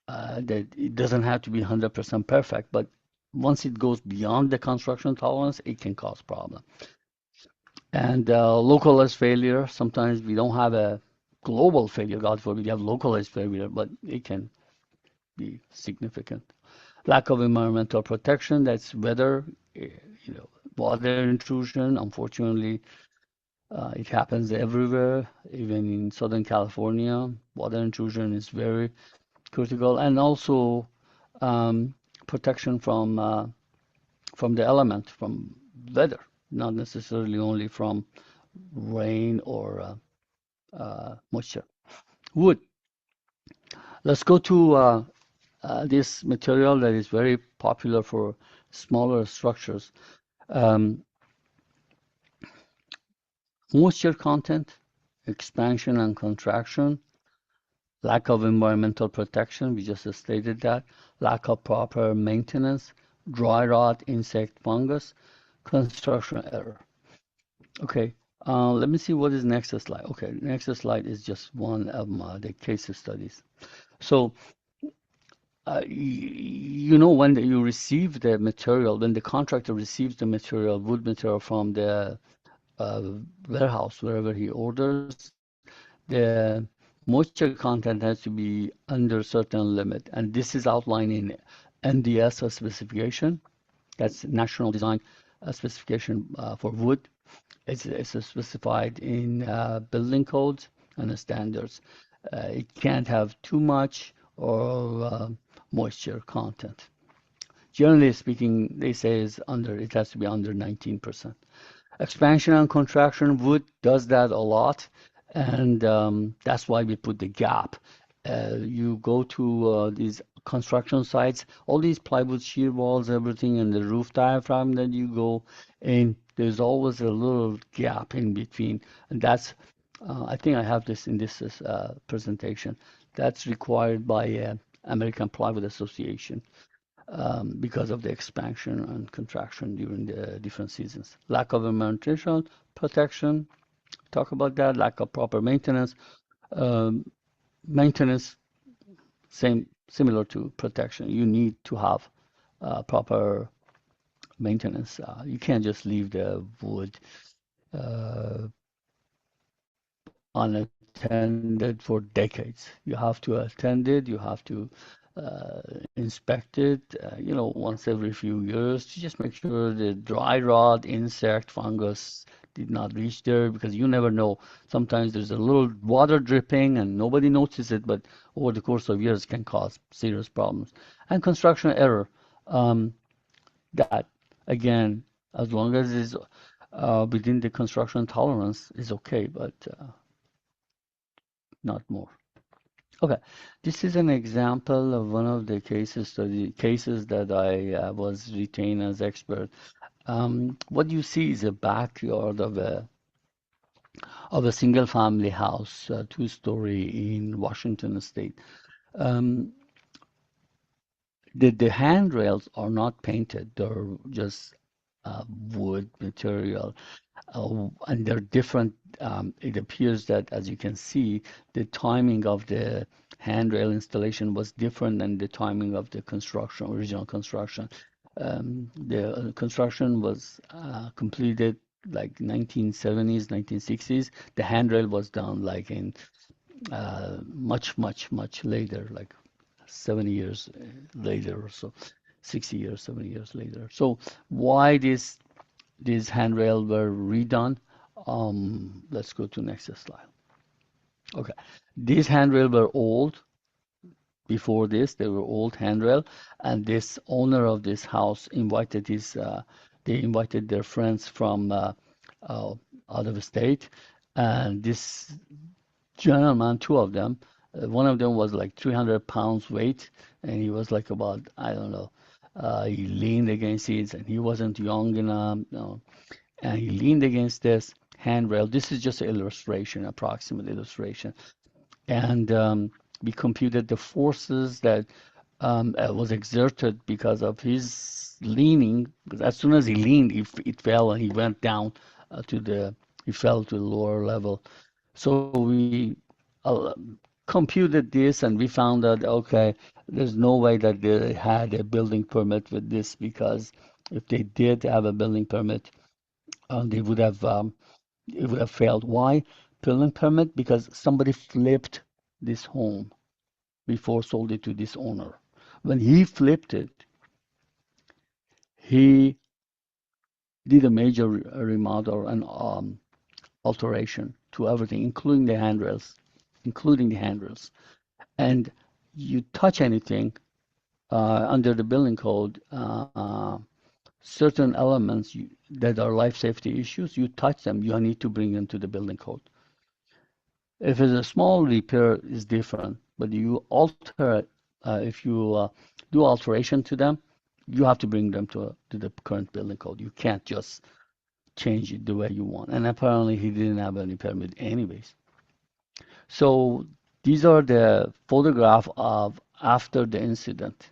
that it doesn't have to be 100% perfect, but once it goes beyond the construction tolerance, it can cause problem. And localized failure, sometimes we don't have a global failure, God forbid, we have localized failure, but it can be significant. Lack of environmental protection, that's weather, water intrusion, unfortunately, it happens everywhere, even in Southern California. Water intrusion is very critical, and also protection from the element, from weather, not necessarily only from rain or moisture. Wood. Let's go to this material that is very popular for smaller structures. Moisture content, expansion and contraction, lack of environmental protection, we just stated that, lack of proper maintenance, dry rot, insect, fungus, construction error. Okay, let me see what is next slide. Okay, next slide is just one of the case studies. So, when you receive the material, when the contractor receives the material, wood material from the warehouse, wherever he orders, the moisture content has to be under a certain limit. And this is outlined in NDS specification. That's National Design Specification for wood. It's specified in building codes and standards. It can't have too much or moisture content. Generally speaking, they say it has to be under 19%. Expansion and contraction, wood does that a lot, and that's why we put the gap. You go to these construction sites, all these plywood shear walls, everything, and the roof diaphragm that you go in, there's always a little gap in between, and that's, I think I have this in this presentation, that's required by American Plywood Association. Because of the expansion and contraction during the different seasons. Lack of environmental protection, talk about that. Lack of proper maintenance. Maintenance, similar to protection. You need to have proper maintenance. You can't just leave the wood unattended for decades. You have to attend it. You have to inspect it, once every few years to just make sure the dry rot, insect, fungus did not reach there, because you never know. Sometimes there's a little water dripping and nobody notices it, but over the course of years can cause serious problems. And construction error, that again, as long as it's within the construction tolerance is okay, but not more. Okay, this is an example of one of the cases that I was retained as expert. What you see is a backyard of a single family house, 2-story in Washington State. The handrails are not painted; they're just wood material. And they're different. It appears that, as you can see, the timing of the handrail installation was different than the timing of the construction, original construction. The construction was completed like 1970s, 1960s. The handrail was done like in much later, like 70 years later or so, 60 years, 70 years later. So why these handrails were redone? Let's go to next slide. Okay, these handrails were old. Before this, they were old handrail, and this owner of this house invited they invited their friends from uh, out of state, and this gentleman, two of them, one of them was like 300 pounds weight, and he was like about, I don't know, he leaned against it, and he wasn't young enough, and he leaned against this handrail. This is just an illustration, approximate illustration. And we computed the forces that was exerted because of his leaning. Because as soon as he leaned, it fell and he went down he fell to the lower level. So we uh, computed this and we found that, okay, there's no way that they had a building permit with this, because if they did have a building permit, they would have it would have failed. Why? Building permit, because somebody flipped this home before sold it to this owner. When he flipped it, he did a major remodel and alteration to everything, including the handrails. And you touch anything under the building code, certain elements that are life safety issues, you touch them, you need to bring them to the building code. If it's a small repair, it's different, but you alter, if you do alteration to them, you have to bring them to the current building code. You can't just change it the way you want. And apparently he didn't have any permit anyways. So these are the photograph of after the incident.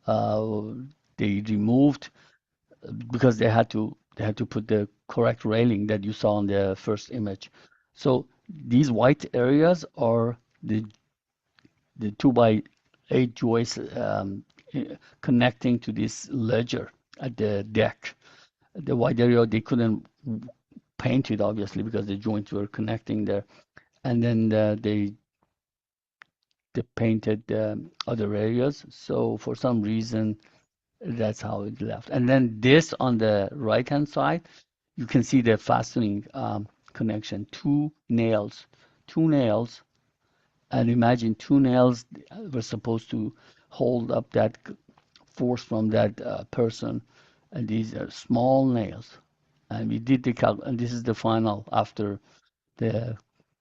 They removed, because they had to put the correct railing that you saw on the first image. So these white areas are the 2x8 joists connecting to this ledger at the deck. The white area, they couldn't paint it obviously because the joints were connecting there, and then they painted other areas. So for some reason, that's how it left. And then this on the right hand side, you can see the fastening connection, two nails, and imagine two nails were supposed to hold up that force from that person, and these are small nails. And we did the calc, and this is the final after the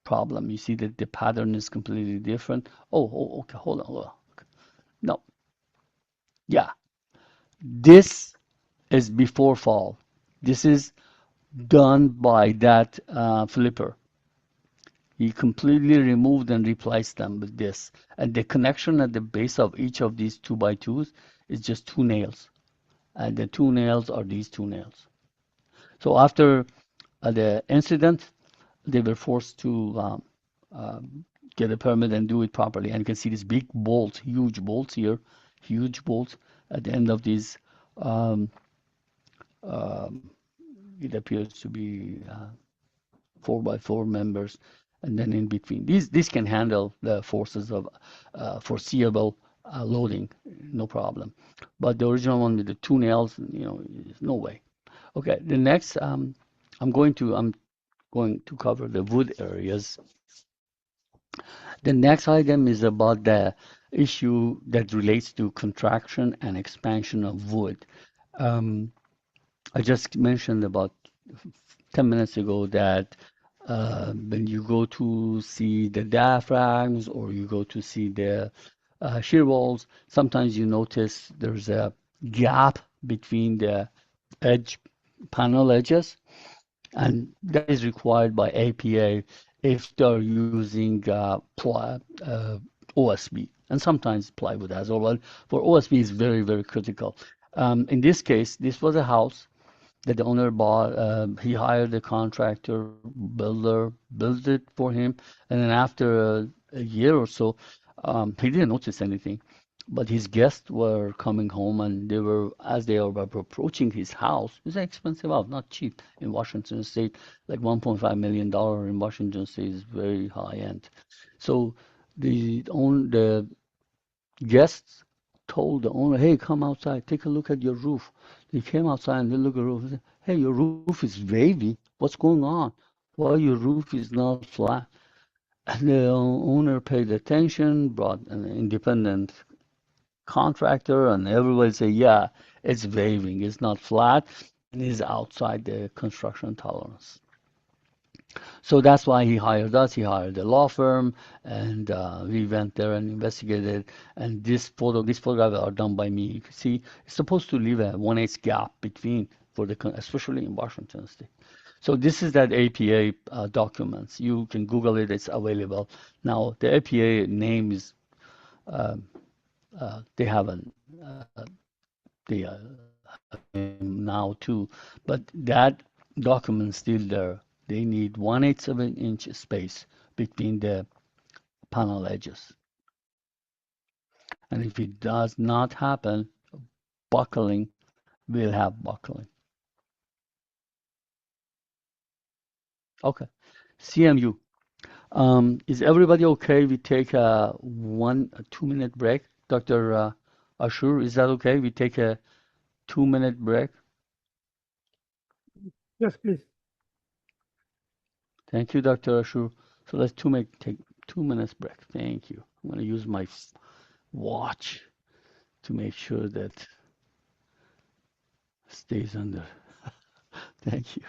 problem. You see that the pattern is completely different. Okay, hold on. No, yeah, this is before fall. This is done by that flipper. He completely removed and replaced them with this. And the connection at the base of each of these 2x2s is just two nails. And the two nails are these two nails. So after the incident, they were forced to get a permit and do it properly. And you can see these big bolts, huge bolts here, huge bolts at the end of these. Um, it appears to be 4x4 members, and then in between. These can handle the forces of foreseeable loading, no problem. But the original one with the two nails, no way. Okay, the next, I'm going to cover the wood areas. The next item is about the issue that relates to contraction and expansion of wood. I just mentioned about 10 minutes ago that when you go to see the diaphragms or you go to see the shear walls, sometimes you notice there's a gap between the panel edges, and that is required by APA if they're using OSB, and sometimes plywood as well. For OSB is very, very critical. In this case, this was a house, that the owner bought. He hired a contractor, builder, built it for him, and then after a year or so, he didn't notice anything. But his guests were coming home, and they were, as they were approaching his house, it's an expensive house, not cheap in Washington State, like $1.5 million in Washington State is very high end. So the guests told the owner, "Hey, come outside, take a look at your roof." They came outside and they looked at the roof and said, "Hey, your roof is wavy. What's going on? Why your roof is not flat?" And the owner paid attention, brought an independent contractor, and everybody said, "Yeah, it's waving. It's not flat, and it's outside the construction tolerance." So that's why he hired us. He hired a law firm, and we went there and investigated. And these photographs are done by me. You can see it's supposed to leave a 1/8 gap between for the, especially in Washington State. So this is that APA documents. You can Google it. It's available. Now the APA name is uh, they have an they now too, but that document's still there. They need 1/8 of an inch space between the panel edges. And if it does not happen, buckling will have buckling. Okay. CMU. Is everybody okay? We take a 2 minute break. Dr. Ashur, is that okay? We take a 2 minute break. Yes, please. Thank you, Dr. Ashur. So let's take 2 minutes break. Thank you. I'm going to use my watch to make sure that stays under. Thank you.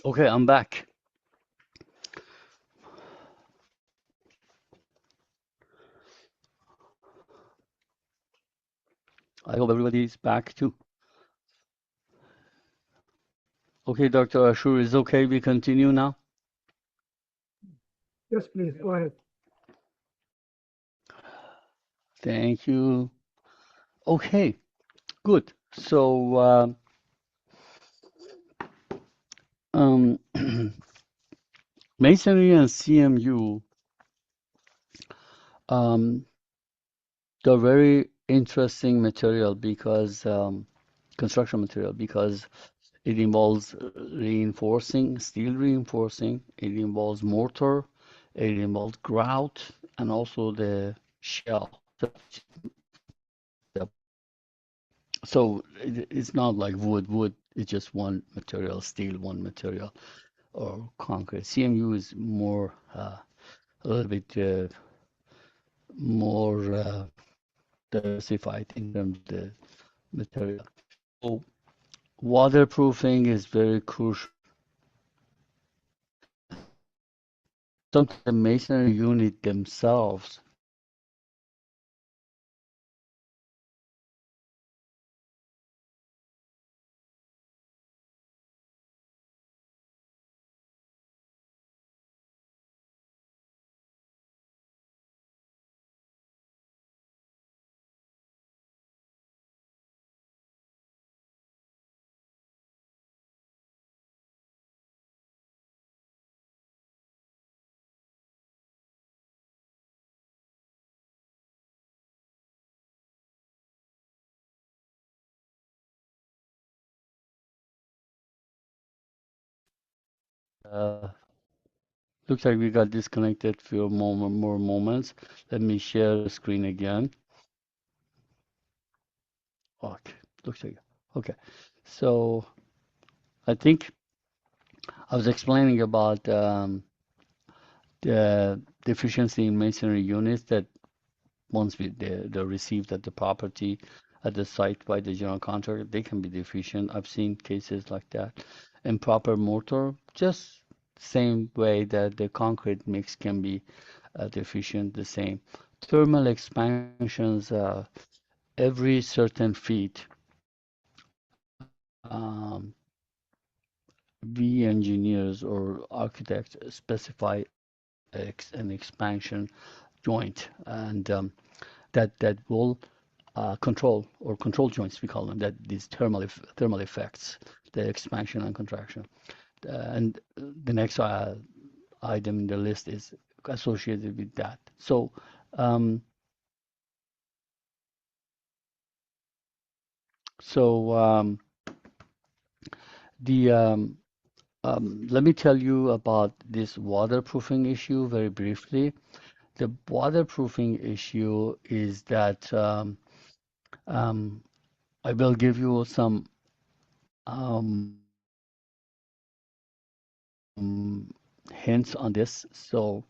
Okay, I'm back. I hope everybody's back too. Okay, Dr. Ashur, is okay we continue now? Yes, please, go ahead. Thank you. Okay, good. So, um, Masonry and CMU, they're very interesting material because construction material because it involves reinforcing, steel reinforcing, it involves mortar, it involves grout, and also the shell. So it's not like wood. Wood is just one material, steel one material, or concrete. CMU is more, a little bit more diversified in terms of the material. So waterproofing is very crucial. Sometimes the masonry unit themselves uh, looks like we got disconnected for more moments. Let me share the screen again. Okay, looks like okay. So I think I was explaining about the deficiency in masonry units that once they're received at the property at the site by the general contractor, they can be deficient. I've seen cases like that. Improper mortar, just same way that the concrete mix can be deficient, the same. Thermal expansions, every certain feet, um, we engineers or architects specify an expansion joint, and that will control or control joints, we call them, that these thermal effects, the expansion and contraction. And the next item in the list is associated with that. So um, so the let me tell you about this waterproofing issue very briefly. The waterproofing issue is that um, I will give you some um, hints on this. So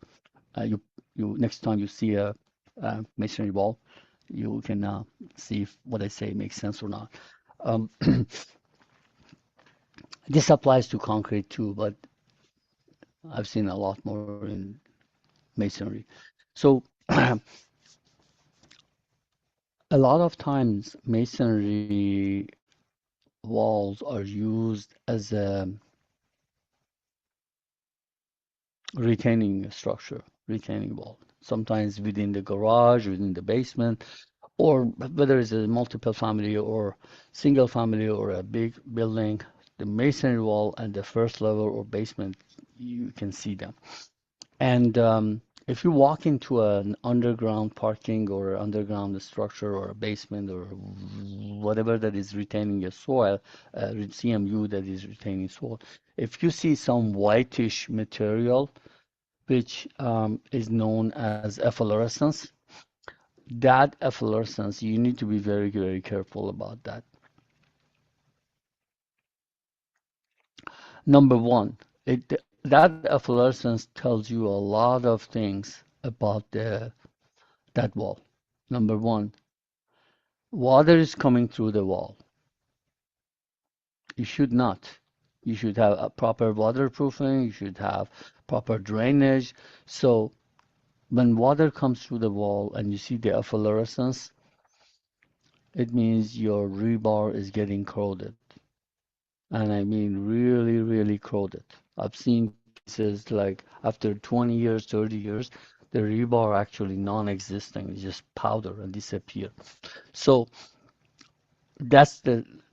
you next time you see a masonry wall, you can see if what I say makes sense or not. Um, this applies to concrete too, but I've seen a lot more in masonry. So a lot of times masonry walls are used as a retaining structure, retaining wall. Sometimes within the garage, within the basement, or whether it's a multiple family or single family or a big building, the masonry wall and the first level or basement, you can see them. And if you walk into an underground parking or underground structure or a basement or whatever that is retaining your soil, CMU that is retaining soil, if you see some whitish material, which is known as efflorescence, that efflorescence, you need to be very, very careful about that. Number one, that efflorescence tells you a lot of things about that wall. Number one, water is coming through the wall. You should not. You should have a proper waterproofing. You should have proper drainage. So when water comes through the wall and you see the efflorescence, it means your rebar is getting corroded. And I mean really, really corroded. I've seen cases like after 20 years, 30 years, the rebar actually non-existent, it's just powder and disappear. So that's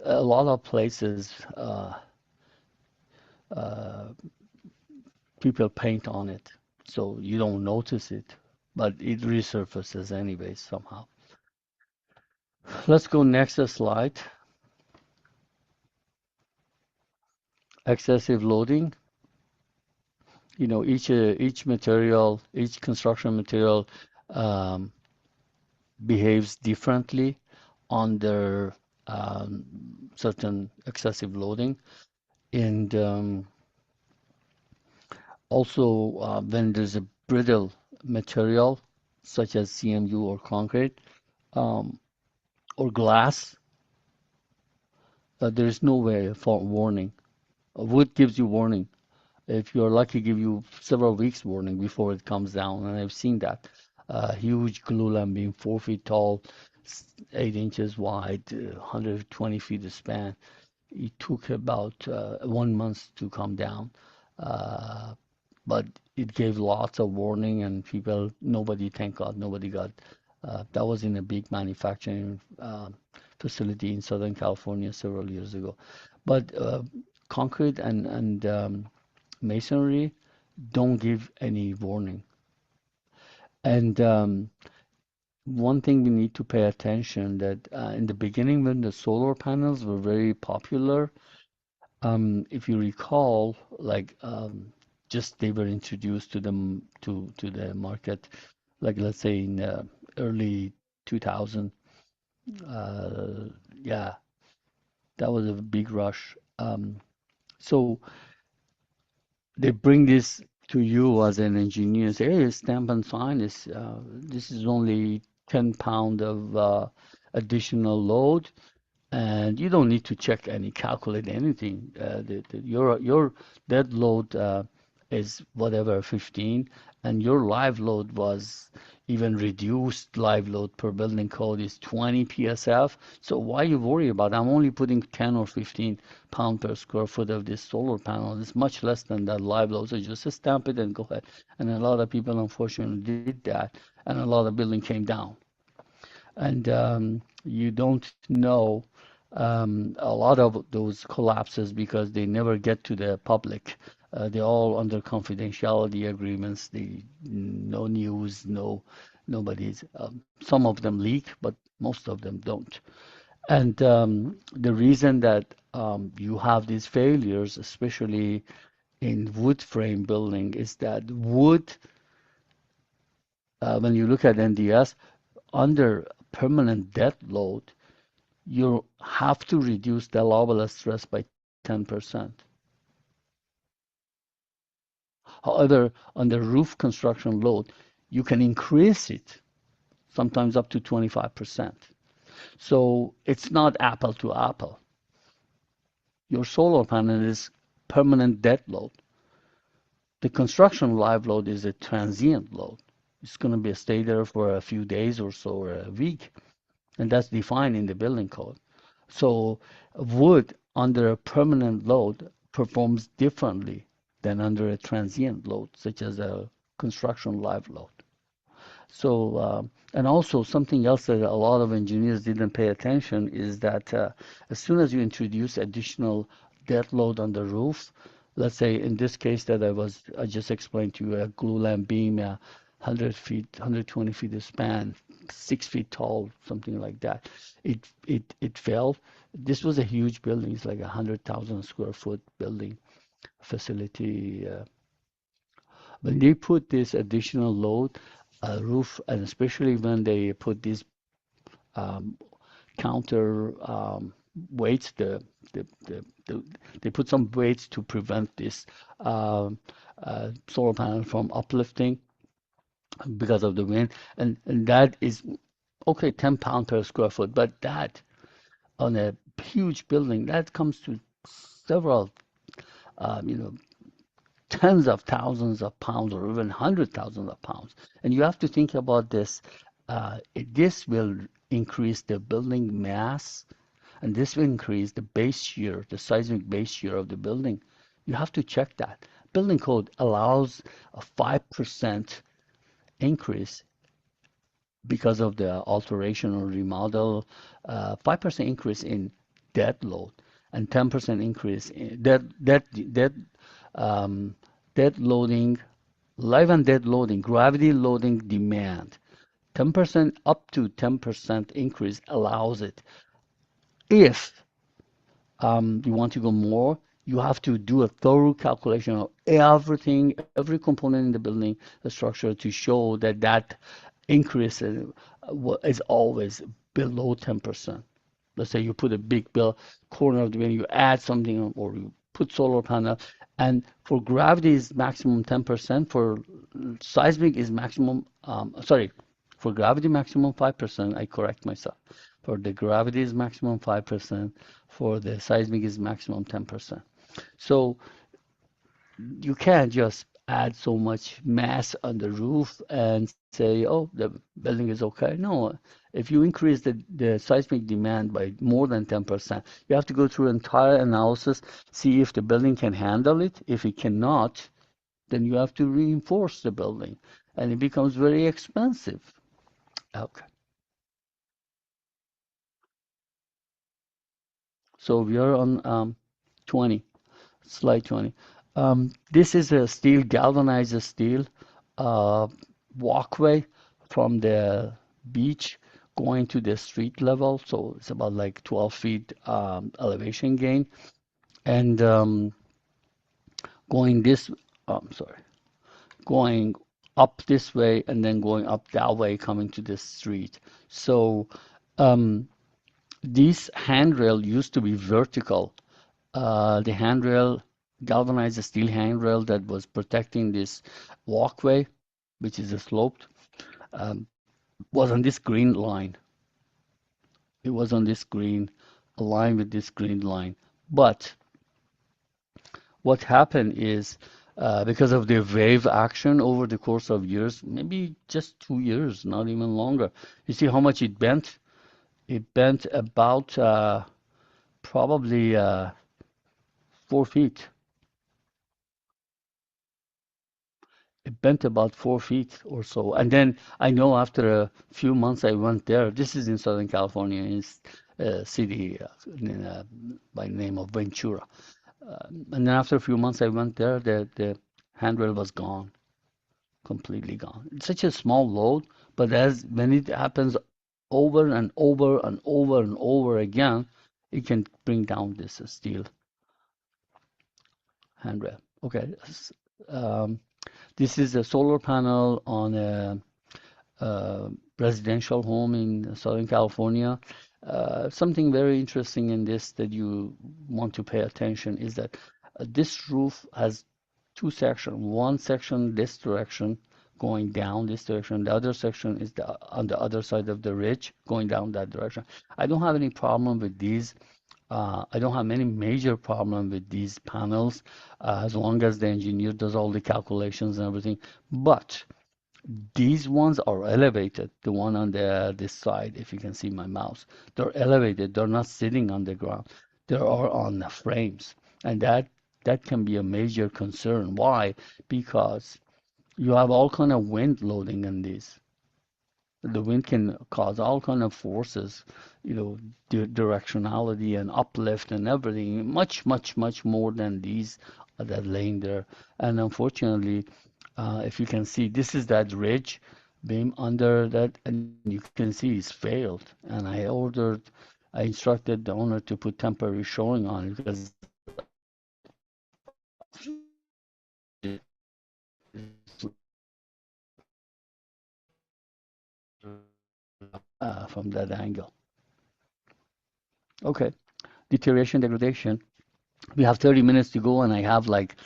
a lot of places uh, people paint on it, so you don't notice it, but it resurfaces anyway somehow. Let's go next slide. Excessive loading. You know, each material, each construction material um, behaves differently under certain excessive loading. And also, when there's a brittle material, such as CMU or concrete um, or glass, there is no way for warning. Wood gives you warning. If you're lucky, give you several weeks warning before it comes down. And I've seen that. Huge glulam being 4 feet tall, 8 inches wide, 120 feet span. It took about 1 month to come down. Uh, but it gave lots of warning and people, nobody, thank God, nobody got, that was in a big manufacturing facility in Southern California several years ago. But concrete and masonry don't give any warning. And one thing we need to pay attention that in the beginning when the solar panels were very popular, if you recall, like just they were introduced to them to the market, like let's say in early 2000. Yeah, that was a big rush. So they bring this to you as an engineer and say, hey, stamp and sign this is only 10 pound of additional load, and you don't need to check any calculate anything. Your dead load is whatever 15, and your live load was even reduced. Live load per building code is 20 PSF. So why you worry about? I'm only putting 10 or 15 pound per square foot of this solar panel. It's much less than that live load. So just stamp it and go ahead. And a lot of people unfortunately did that, and a lot of building came down. And you don't know a lot of those collapses because they never get to the public. They're all under confidentiality agreements. No news, nobody's. Some of them leak, but most of them don't. And the reason that you have these failures, especially in wood frame building, is that wood, when you look at NDS, under permanent dead load, you have to reduce the allowable stress by 10%. However, on the roof construction load, you can increase it sometimes up to 25%. So it's not apple to apple. Your solar panel is permanent dead load. The construction live load is a transient load. It's going to be stay there for a few days or so or a week, and that's defined in the building code. So wood under a permanent load performs differently than under a transient load, such as a construction live load. So, and also something else that a lot of engineers didn't pay attention is that as soon as you introduce additional dead load on the roof, let's say in this case that I just explained to you, a glulam beam, 100 feet, 120 feet of span, 6 feet tall, something like that. It fell. This was a huge building. It's like 100,000 square foot building facility. When they put this additional load, roof, and especially when they put these um, counter weights, they put some weights to prevent this solar panel from uplifting because of the wind, and that is okay, 10 pound per square foot, but that on a huge building that comes to several, you know, tens of thousands of pounds or even 100,000 of pounds. And you have to think about this. This will increase the building mass, and this will increase the base shear, the seismic base shear of the building. You have to check that. Building code allows a 5% increase because of the alteration or remodel, 5% increase in dead load and 10% increase in um, dead loading, live and dead loading, gravity loading demand. 10% up to 10% increase allows it. If you want to go more, you have to do a thorough calculation of everything, every component in the building, the structure, to show that that increase is always below 10%. Let's say you put a big bill corner of the building, you add something, or you put solar panel, and for gravity is maximum 10%, for seismic is maximum, sorry, for gravity maximum 5%, I correct myself. For the gravity is maximum 5%, for the seismic is maximum 10%. So you can't just add so much mass on the roof and say, oh, the building is okay. No, if you increase the seismic demand by more than 10%, you have to go through entire analysis, see if the building can handle it. If it cannot, then you have to reinforce the building, and it becomes very expensive. Okay. So we are on 20, slide 20. This is a steel, galvanized steel uh, walkway from the beach going to the street level. So it's about like 12 feet elevation gain. And going this, sorry, going up this way and then going up that way, coming to the street. So um, this handrail used to be vertical. The handrail, galvanized steel handrail that was protecting this walkway, which is a sloped, um, was on this green line. It was on this green, aligned with this green line. But what happened is, because of the wave action over the course of years, maybe just 2 years, not even longer, you see how much it bent? It bent about probably 4 feet. It bent about 4 feet or so. And then I know after a few months I went there. This is in Southern California, in a city by the name of Ventura. And then after a few months I went there, the handrail was gone, completely gone. It's such a small load, but as when it happens over and over and over and over again, it can bring down this steel handrail. Okay. Um, this is a solar panel on a residential home in Southern California. Something very interesting in this that you want to pay attention is that this roof has two sections. One section this direction going down this direction. The other section is on the other side of the ridge going down that direction. I don't have any problem with these. I don't have any major problem with these panels as long as the engineer does all the calculations and everything. But these ones are elevated. The one on this side, if you can see my mouse, they're elevated. They're not sitting on the ground. They are on the frames, and that can be a major concern. Why? Because you have all kind of wind loading in these. The wind can cause all kind of forces, directionality and uplift and everything, much, much, much more than these that laying there. And unfortunately, if you can see, this is that ridge beam under that, and you can see it's failed. And I instructed the owner to put temporary shoring on it because from that angle. Okay, deterioration, degradation. We have 30 minutes to go, and I have like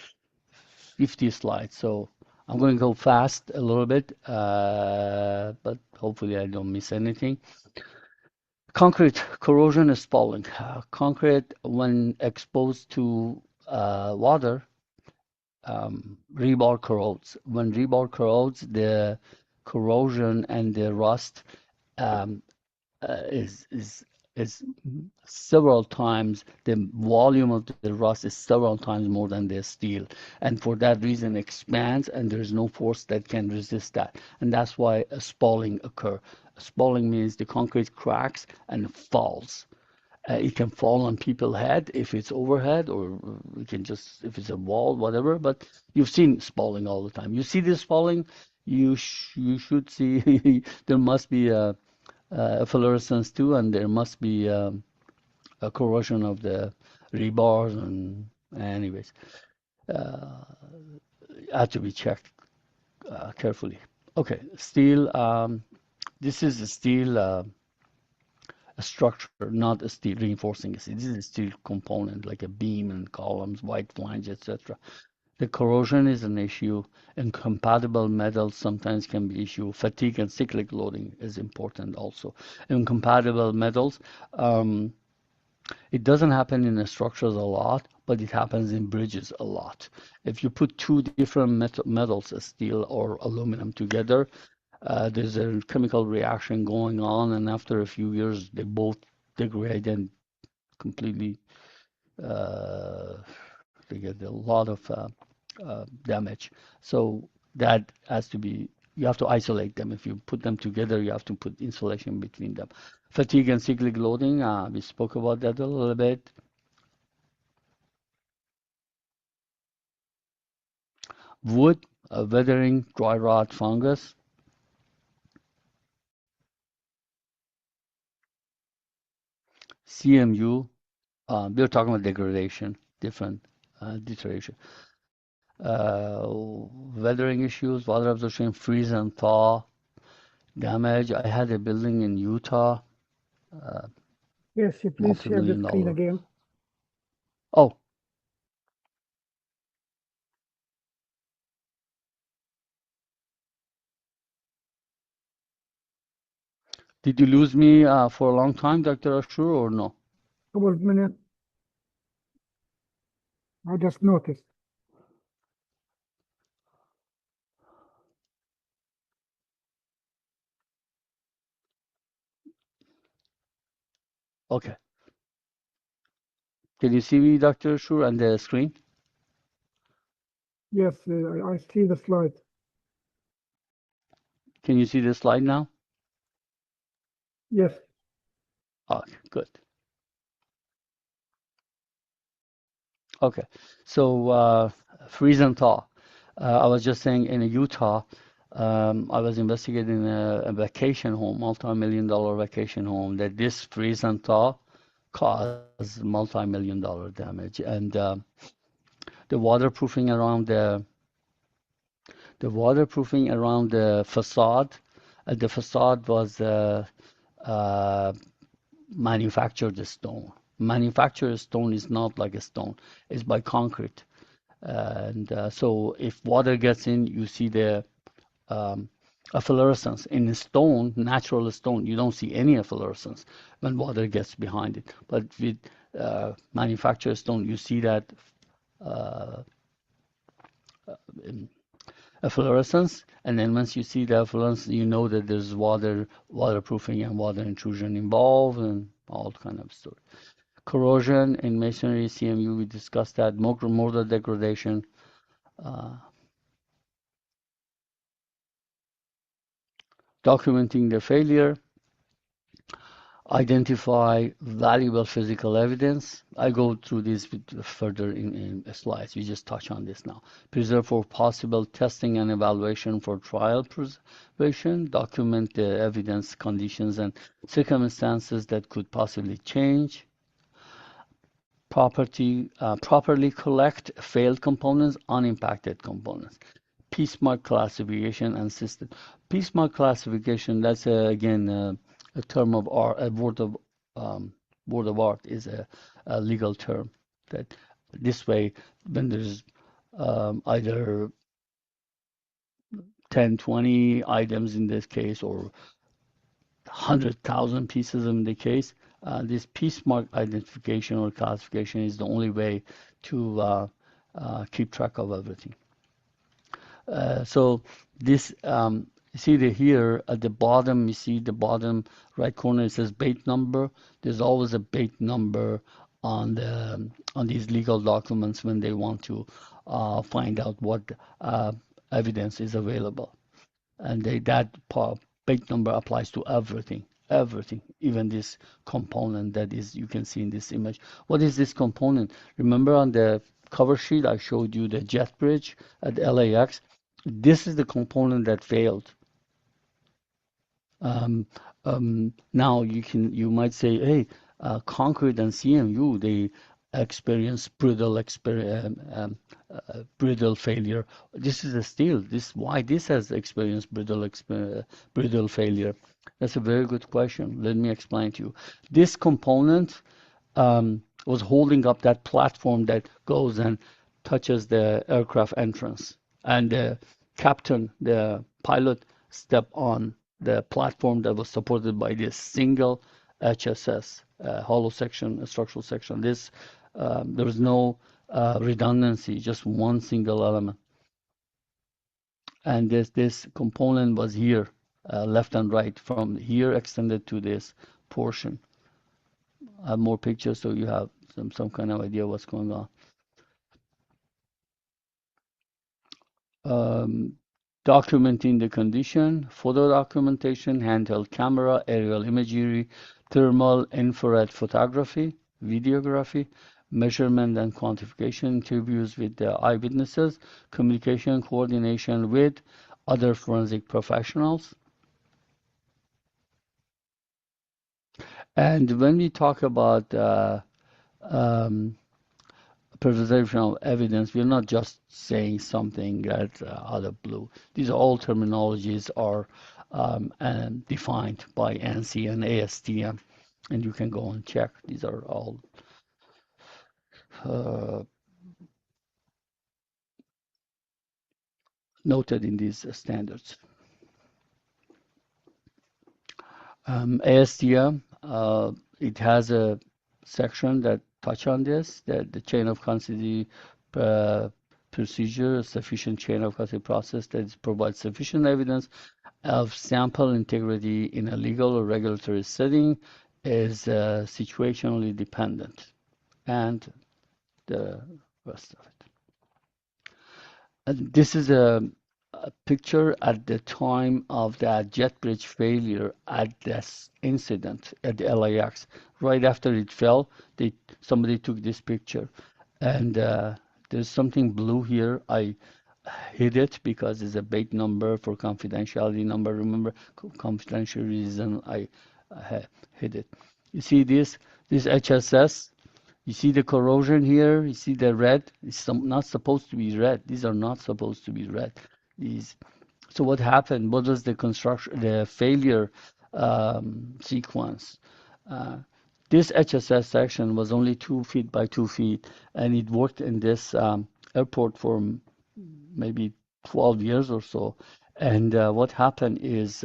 50 slides, so I'm going to go fast a little bit, but hopefully I don't miss anything. Concrete corrosion is spalling. Concrete, when exposed to water, rebar corrodes. When rebar corrodes, the corrosion and the rust um, is several times, the volume of the rust is several times more than the steel, and for that reason expands, and there's no force that can resist that, and that's why a spalling occur. Spalling means the concrete cracks and falls. It can fall on people's head if it's overhead, or it can just if it's a wall, whatever. But you've seen spalling all the time. You see this spalling, you should see there must be a fluorescence too, and there must be a corrosion of the rebars, and anyways, uh, had to be checked carefully. Okay, steel. This is a steel a structure, not a steel reinforcing. This is a steel component like a beam and columns, white flange, etc. The corrosion is an issue. Incompatible metals sometimes can be issue. Fatigue and cyclic loading is important also. Incompatible metals, it doesn't happen in the structures a lot, but it happens in bridges a lot. If you put two different metals, steel or aluminum together, there's a chemical reaction going on, and after a few years, they both degrade and completely, uh, they get a lot of damage. So that has to be, you have to isolate them. If you put them together, you have to put insulation between them. Fatigue and cyclic loading, we spoke about that a little bit. Wood, weathering, dry rot, fungus. CMU, we're talking about degradation, different deterioration. Weathering issues, water absorption, freeze and thaw, damage. I had a building in Utah, Yes, you please share the multi-million screen dollar. again. Oh, did you lose me for a long time, Dr. Ashur, or no? Couple of minutes. I just noticed. Okay. Can you see me, Dr. Ashur, on the screen? Yes, I see the slide. Can you see the slide now? Yes, Okay, good. Okay. So freeze and thaw. I was just saying in Utah, I was investigating a vacation home, multi-million dollar vacation home, that this freeze and thaw caused multi-million dollar damage. And the waterproofing around the facade, the facade was uh, manufactured stone. Manufactured stone is not like a stone; it's by concrete. And so if water gets in, you see the efflorescence. In stone, natural stone, you don't see any efflorescence when water gets behind it. But with manufactured stone, you see that uh, efflorescence, and then once you see the efflorescence, you know that there's waterproofing and water intrusion involved, and all kind of stuff. Corrosion in masonry, CMU, we discussed that. Mortar degradation. Uh, Documenting the failure. Identify valuable physical evidence. I go through this further in slides. We just touch on this now. Preserve for possible testing and evaluation for trial preservation. Document the evidence, conditions, and circumstances that could possibly change. Properly collect failed components, unimpacted components. Piecemeal classification and system. Piecemeal classification, that's again a term of art, a word of art is a legal term. That this way, when there's either 10, 20 items in this case, or 100,000 pieces in the case, this piecemeal identification or classification is the only way to keep track of everything. So this, you see here at the bottom, you see the bottom right corner, it says bait number. There's always a bait number on these legal documents when they want to find out what evidence is available. And that bait number applies to everything, even this component that is you can see in this image. What is this component? Remember on the cover sheet I showed you the jet bridge at LAX. This is the component that failed. Now you might say, hey, concrete and CMU, they experience brittle failure. This is a steel. Why this has experienced brittle failure? That's a very good question. Let me explain to you. This component was holding up that platform that goes and touches the aircraft entrance, and the captain, the pilot, stepped on the platform that was supported by this single HSS, hollow section, structural section. There was no redundancy, just one single element. And this component was here, left and right, from here extended to this portion. I have more pictures so you have some kind of idea what's going on. Documenting the condition, photo documentation, handheld camera, aerial imagery, thermal infrared photography, videography, measurement and quantification, interviews with the eyewitnesses, communication, coordination with other forensic professionals. And when we talk about preservation of evidence, we're not just saying something that's out of blue. These all terminologies are defined by ANSI and ASTM, and you can go and check. These are all noted in these standards. ASTM, it has a section that touch on this, that the chain of custody procedure, sufficient chain of custody process that provides sufficient evidence of sample integrity in a legal or regulatory setting is situationally dependent, and the rest of it. And this is a picture at the time of that jet bridge failure at this incident at the LAX. Right after it fell, somebody took this picture, and there's something blue here. I hid it because it's a bait number for confidentiality number. Remember, confidential reason I hid it. You see this HSS. You see the corrosion here. You see the red. It's not supposed to be red. These are not supposed to be red. So what happened? What was the failure sequence? This HSS section was only 2 feet by 2 feet, and it worked in this airport for maybe 12 years or so. And what happened is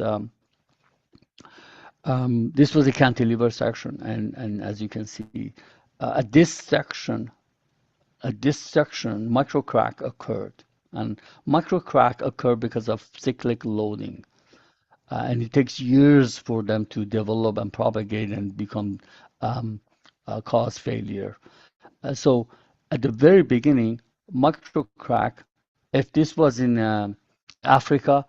this was a cantilever section, and as you can see, at this section, micro crack occurred. And micro crack occurred because of cyclic loading. And it takes years for them to develop and propagate and become cause failure. So at the very beginning, micro crack, if this was in Africa,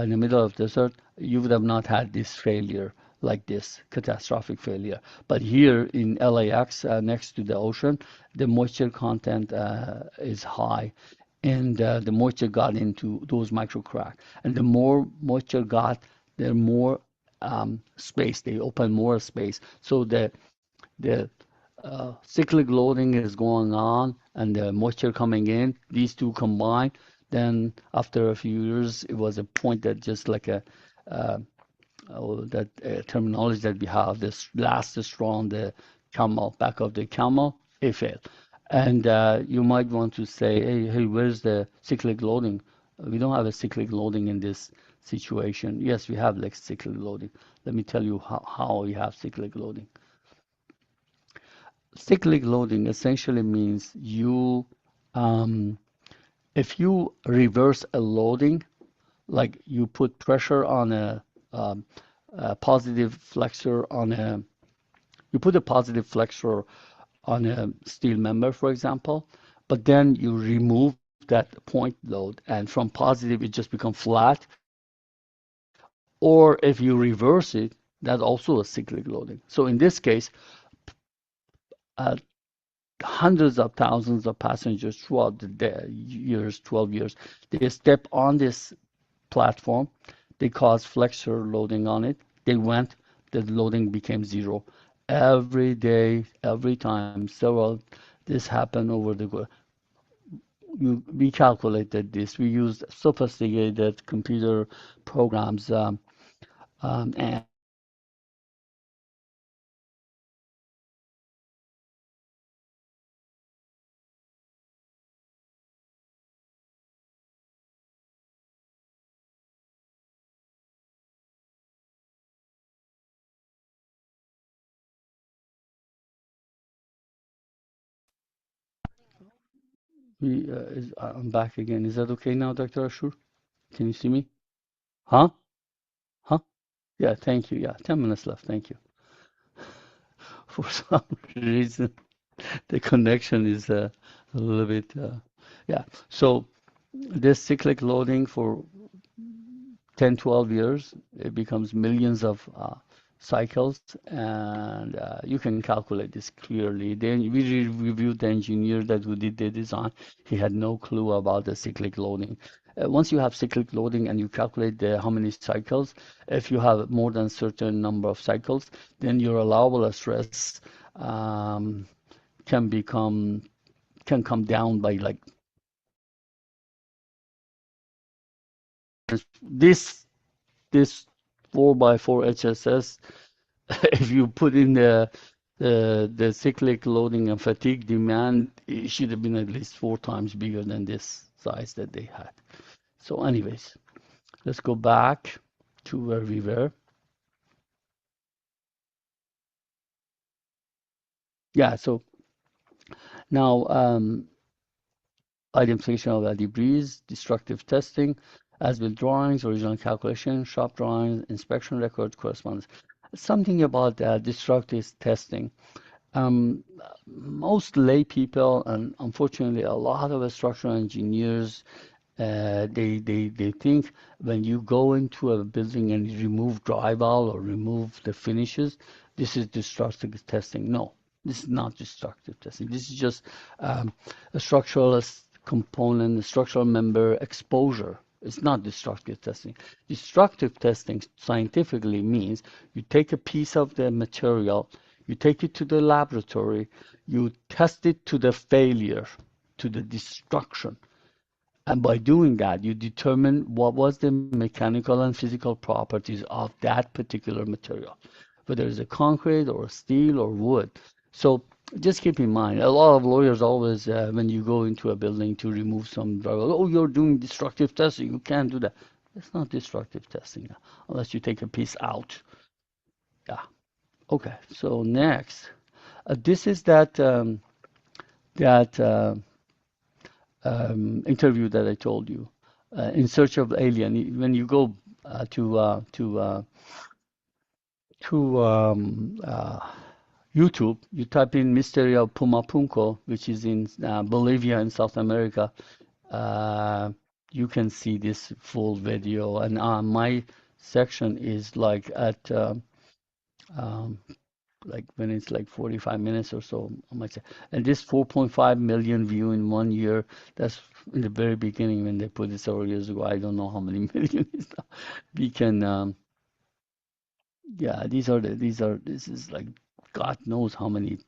in the middle of the desert, you would have not had this failure like this, catastrophic failure. But here in LAX, next to the ocean, the moisture content is high, and the moisture got into those micro crack. And the more moisture got, the more space, they open more space. So the cyclic loading is going on and the moisture coming in, these two combine. Then after a few years, it was a point that just like a terminology that we have, this last straw on the camel, back of the camel, it failed. And you might want to say, hey, where's the cyclic loading? We don't have a cyclic loading in this situation. Yes, we have like cyclic loading. Let me tell you how we have cyclic loading. Cyclic loading essentially means you, if you reverse a loading, like you put pressure on a positive flexor on you put a positive flexor on a steel member, for example, but then you remove that point load, and from positive it just becomes flat. Or if you reverse it, that's also a cyclic loading. So in this case, hundreds of thousands of passengers throughout the years, 12 years, they step on this platform, they cause flexor loading on it, they went, the loading became zero. Every day, every time, this happened over the we calculated this. We used sophisticated computer programs and I'm back again. Is that okay now, Dr. Ashur? Can you see me? Huh? Huh? Yeah, thank you. Yeah, 10 minutes left. Thank you. For some reason, the connection is a little bit, yeah. So this cyclic loading for 10, 12 years, it becomes millions of cycles, and you can calculate this clearly. Then we reviewed the engineer that who did the design. He had no clue about the cyclic loading. Once you have cyclic loading and you calculate how many cycles, if you have more than a certain number of cycles, then your allowable stress can come down by like this 4x4 HSS. If you put in the cyclic loading and fatigue demand, it should have been at least 4 times bigger than this size that they had. So anyways, let's go back to where we were. Yeah, so now identification of the debris, destructive testing, as-built drawings, original calculation, shop drawings, inspection record, correspondence. Something about destructive testing. Most lay people, and unfortunately a lot of structural engineers, they think when you go into a building and you remove drywall or remove the finishes, this is destructive testing. No, this is not destructive testing. This is just a structural component, a structural member exposure. It's not destructive testing. Destructive testing scientifically means you take a piece of the material, you take it to the laboratory, you test it to the failure, to the destruction. And by doing that, you determine what was the mechanical and physical properties of that particular material, whether it's a concrete or steel or wood. So Just keep in mind, a lot of lawyers always, when you go into a building to remove some drug, oh, you're doing destructive testing. You can't do that. It's not destructive testing unless you take a piece out. Yeah. Okay. So next, this is that interview that I told you. In search of alien. When you go to YouTube, you type in Mystery of Pumapunco, which is in Bolivia in South America. Uh, you can see this full video, and my section is like at um, like when it's like 45 minutes or so, I might say. And this 4.5 million view in 1 year, that's in the very beginning when they put it several years ago. I don't know how many million is now. We can yeah, this is like God knows how many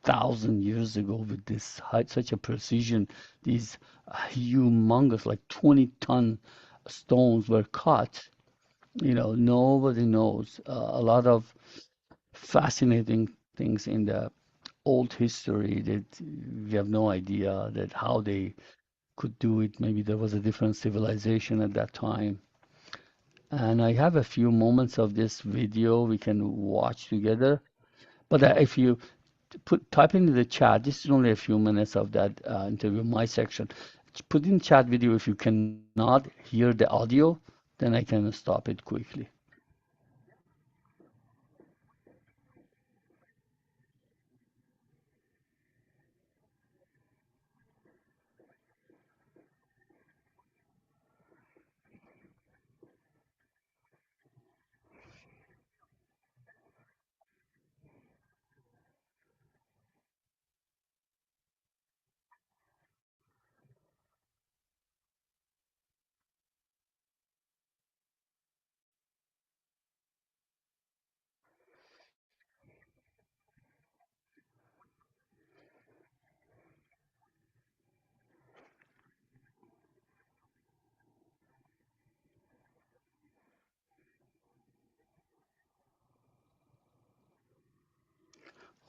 thousand years ago with this height, such a precision. These humongous, like 20-ton stones were cut. Nobody knows. A lot of fascinating things in the old history that we have no idea that how they could do it. Maybe there was a different civilization at that time. And I have a few moments of this video we can watch together. But if you type into the chat, this is only a few minutes of that interview, my section. Put in chat video if you cannot hear the audio, then I can stop it quickly.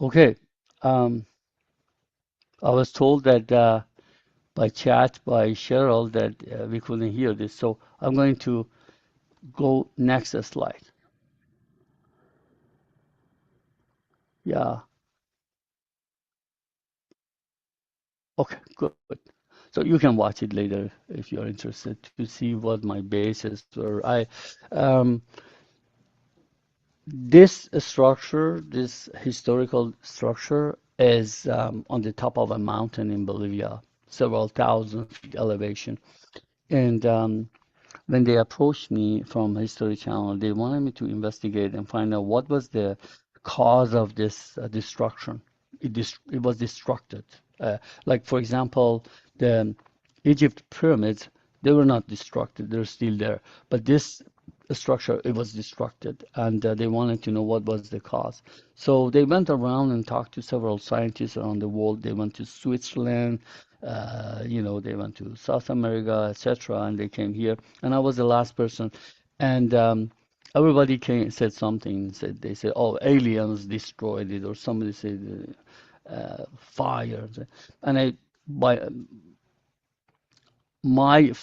Okay. Um, I was told that by chat by Cheryl that we couldn't hear this, so I'm going to go next slide. Yeah. Okay, good. So you can watch it later if you're interested to see what my bases were. Um, this structure, this historical structure, is on the top of a mountain in Bolivia, several thousand feet elevation. And when they approached me from History Channel, they wanted me to investigate and find out what was the cause of this destruction. It was destructed. Like, for example, the Egypt pyramids, they were not destructed, they're still there. But this structure, it was destructed, and they wanted to know what was the cause. So they went around and talked to several scientists around the world. They went to Switzerland, they went to South America, etc., and they came here. And I was the last person. And everybody said something. They said, "Oh, aliens destroyed it," or somebody said, "Fire." And by my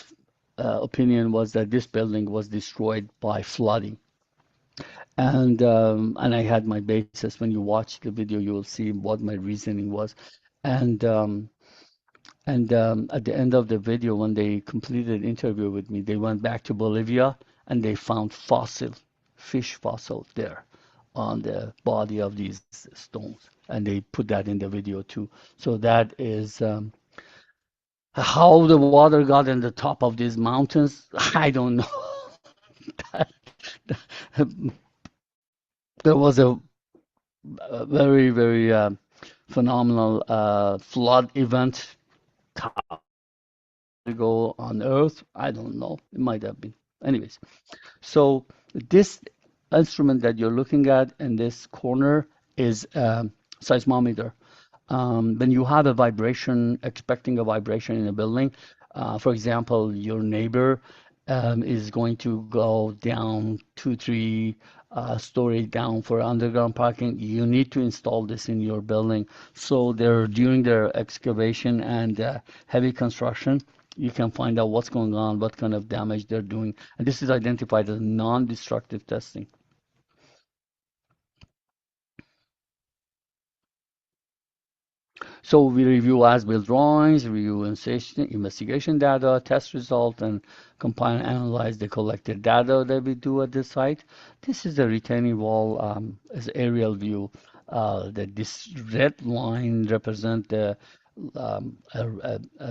opinion was that this building was destroyed by flooding. And I had my basis. When you watch the video, you will see what my reasoning was. And at the end of the video, when they completed interview with me, they went back to Bolivia and they found fish fossil there on the body of these stones. And they put that in the video too. So that is how the water got in the top of these mountains. I don't know. There was a very, very phenomenal flood event ago on Earth. I don't know. It might have been. Anyways, so this instrument that you're looking at in this corner is a seismometer. When you have a vibration, expecting a vibration in a building, for example, your neighbor is going to go down 2, 3 story down for underground parking, you need to install this in your building. So they're during their excavation and heavy construction, you can find out what's going on, what kind of damage they're doing. And this is identified as non-destructive testing. So we review as-built drawings, review investigation data, test result, and compile and analyze the collected data that we do at the site. This is the retaining wall as aerial view. That this red line represent a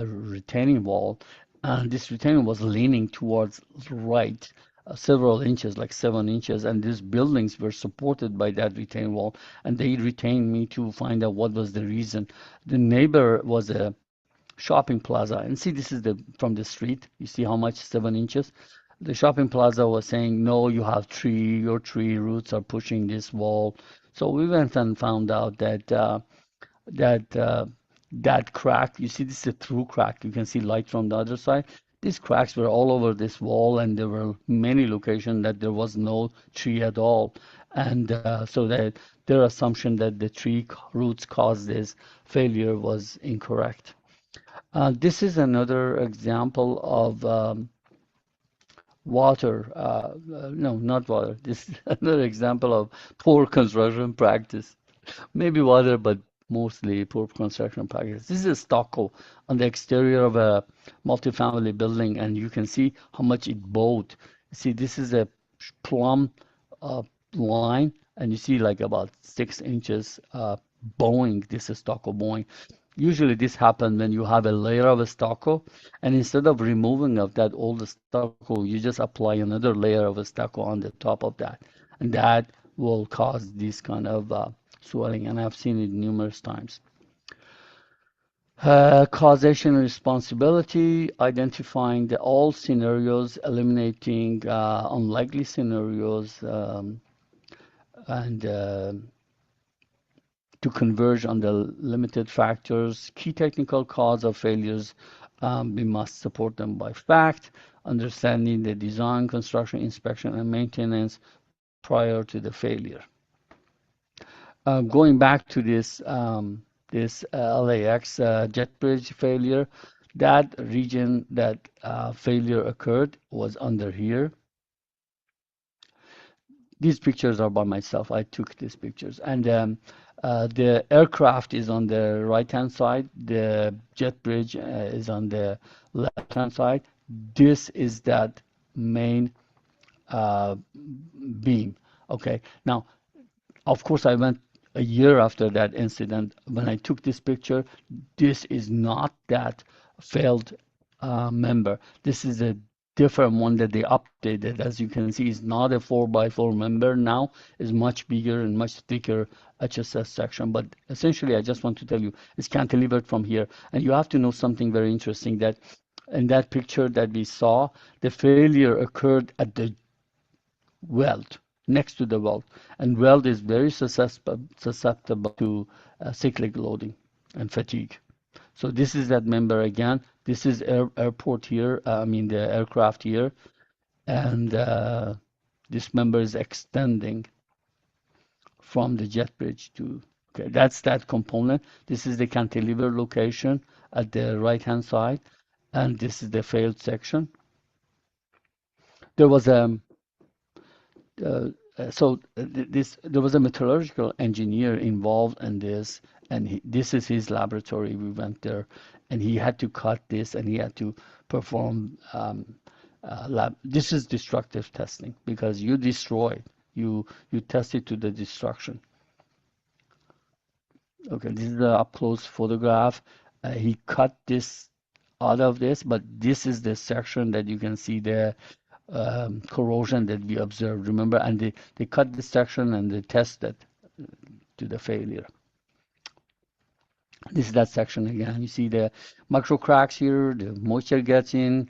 retaining wall, and this retaining was leaning towards right several inches, like 7 inches, and these buildings were supported by that retaining wall, and they retained me to find out what was the reason. The neighbor was a shopping plaza, and see, this is the from the street. You see how much 7 inches? The shopping plaza was saying, no, you have your tree roots are pushing this wall. So we went and found out that that that crack, you see, this is a through crack. You can see light from the other side. These cracks were all over this wall, and there were many locations that there was no tree at all. And so that their assumption that the tree roots caused this failure was incorrect. This is another example of water. No, not water. This is another example of poor construction practice. Maybe water, but mostly poor construction practice. This is a stucco on the exterior of a multifamily building, and you can see how much it bowed. See, this is a plumb uh, line, and you see like about 6 inches bowing. This is stucco bowing. Usually this happens when you have a layer of a stucco, and instead of removing of that old stucco, you just apply another layer of a stucco on the top of that, and that will cause this kind of swelling, and I've seen it numerous times. Causation and responsibility, identifying all scenarios, eliminating unlikely scenarios, and to converge on the limited factors. Key technical cause of failures, we must support them by fact, understanding the design, construction, inspection, and maintenance prior to the failure. Going back to this LAX jet bridge failure, that region that failure occurred was under here. These pictures are by myself. I took these pictures, and the aircraft is on the right-hand side. The jet bridge is on the left-hand side. This is that main beam. Okay. Now, of course, I went a year after that incident. When I took this picture, this is not that failed member. This is a different one that they updated. As you can see, it's not a 4x4 member now. It's much bigger and much thicker HSS section. But essentially, I just want to tell you, it's cantilevered from here. And you have to know something very interesting, that in that picture that we saw, the failure occurred at the weld, next to the weld. And weld is very susceptible to cyclic loading and fatigue. So this is that member again. This is airport here, I mean the aircraft here. And this member is extending from the jet bridge to, okay, that's that component. This is the cantilever location at the right-hand side. And this is the failed section. There was a there was a metallurgical engineer involved in this, and this is his laboratory. We went there, and he had to cut this, and he had to perform lab. This is destructive testing, because you destroy, you test it to the destruction. Okay, this is the up close photograph. He cut this out of this, but this is the section that you can see the corrosion that we observed, remember, and they cut this section and they tested to the failure. This is that section again. You see the micro cracks here, the moisture gets in,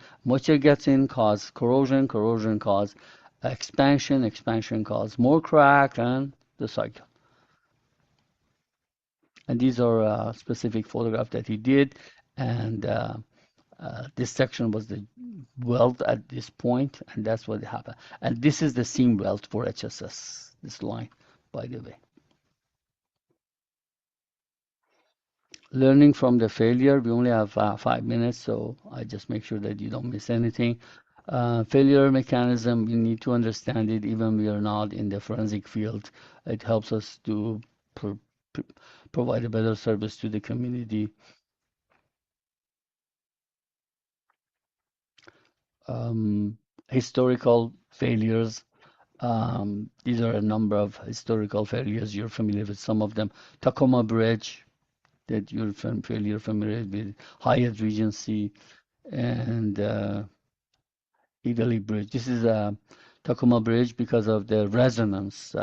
cause corrosion, cause expansion cause more crack, and the cycle. And these are specific photographs that he did, and this section was the weld at this point, and that's what happened. And this is the seam weld for HSS, this line, by the way. Learning from the failure, we only have 5 minutes, so I just make sure that you don't miss anything. Failure mechanism, we need to understand it even we are not in the forensic field. It helps us to pro provide a better service to the community. Historical failures. These are a number of historical failures. You're familiar with some of them. Tacoma Bridge, that you're familiar with. Hyatt Regency and Italy Bridge. This is a Tacoma Bridge because of the resonance.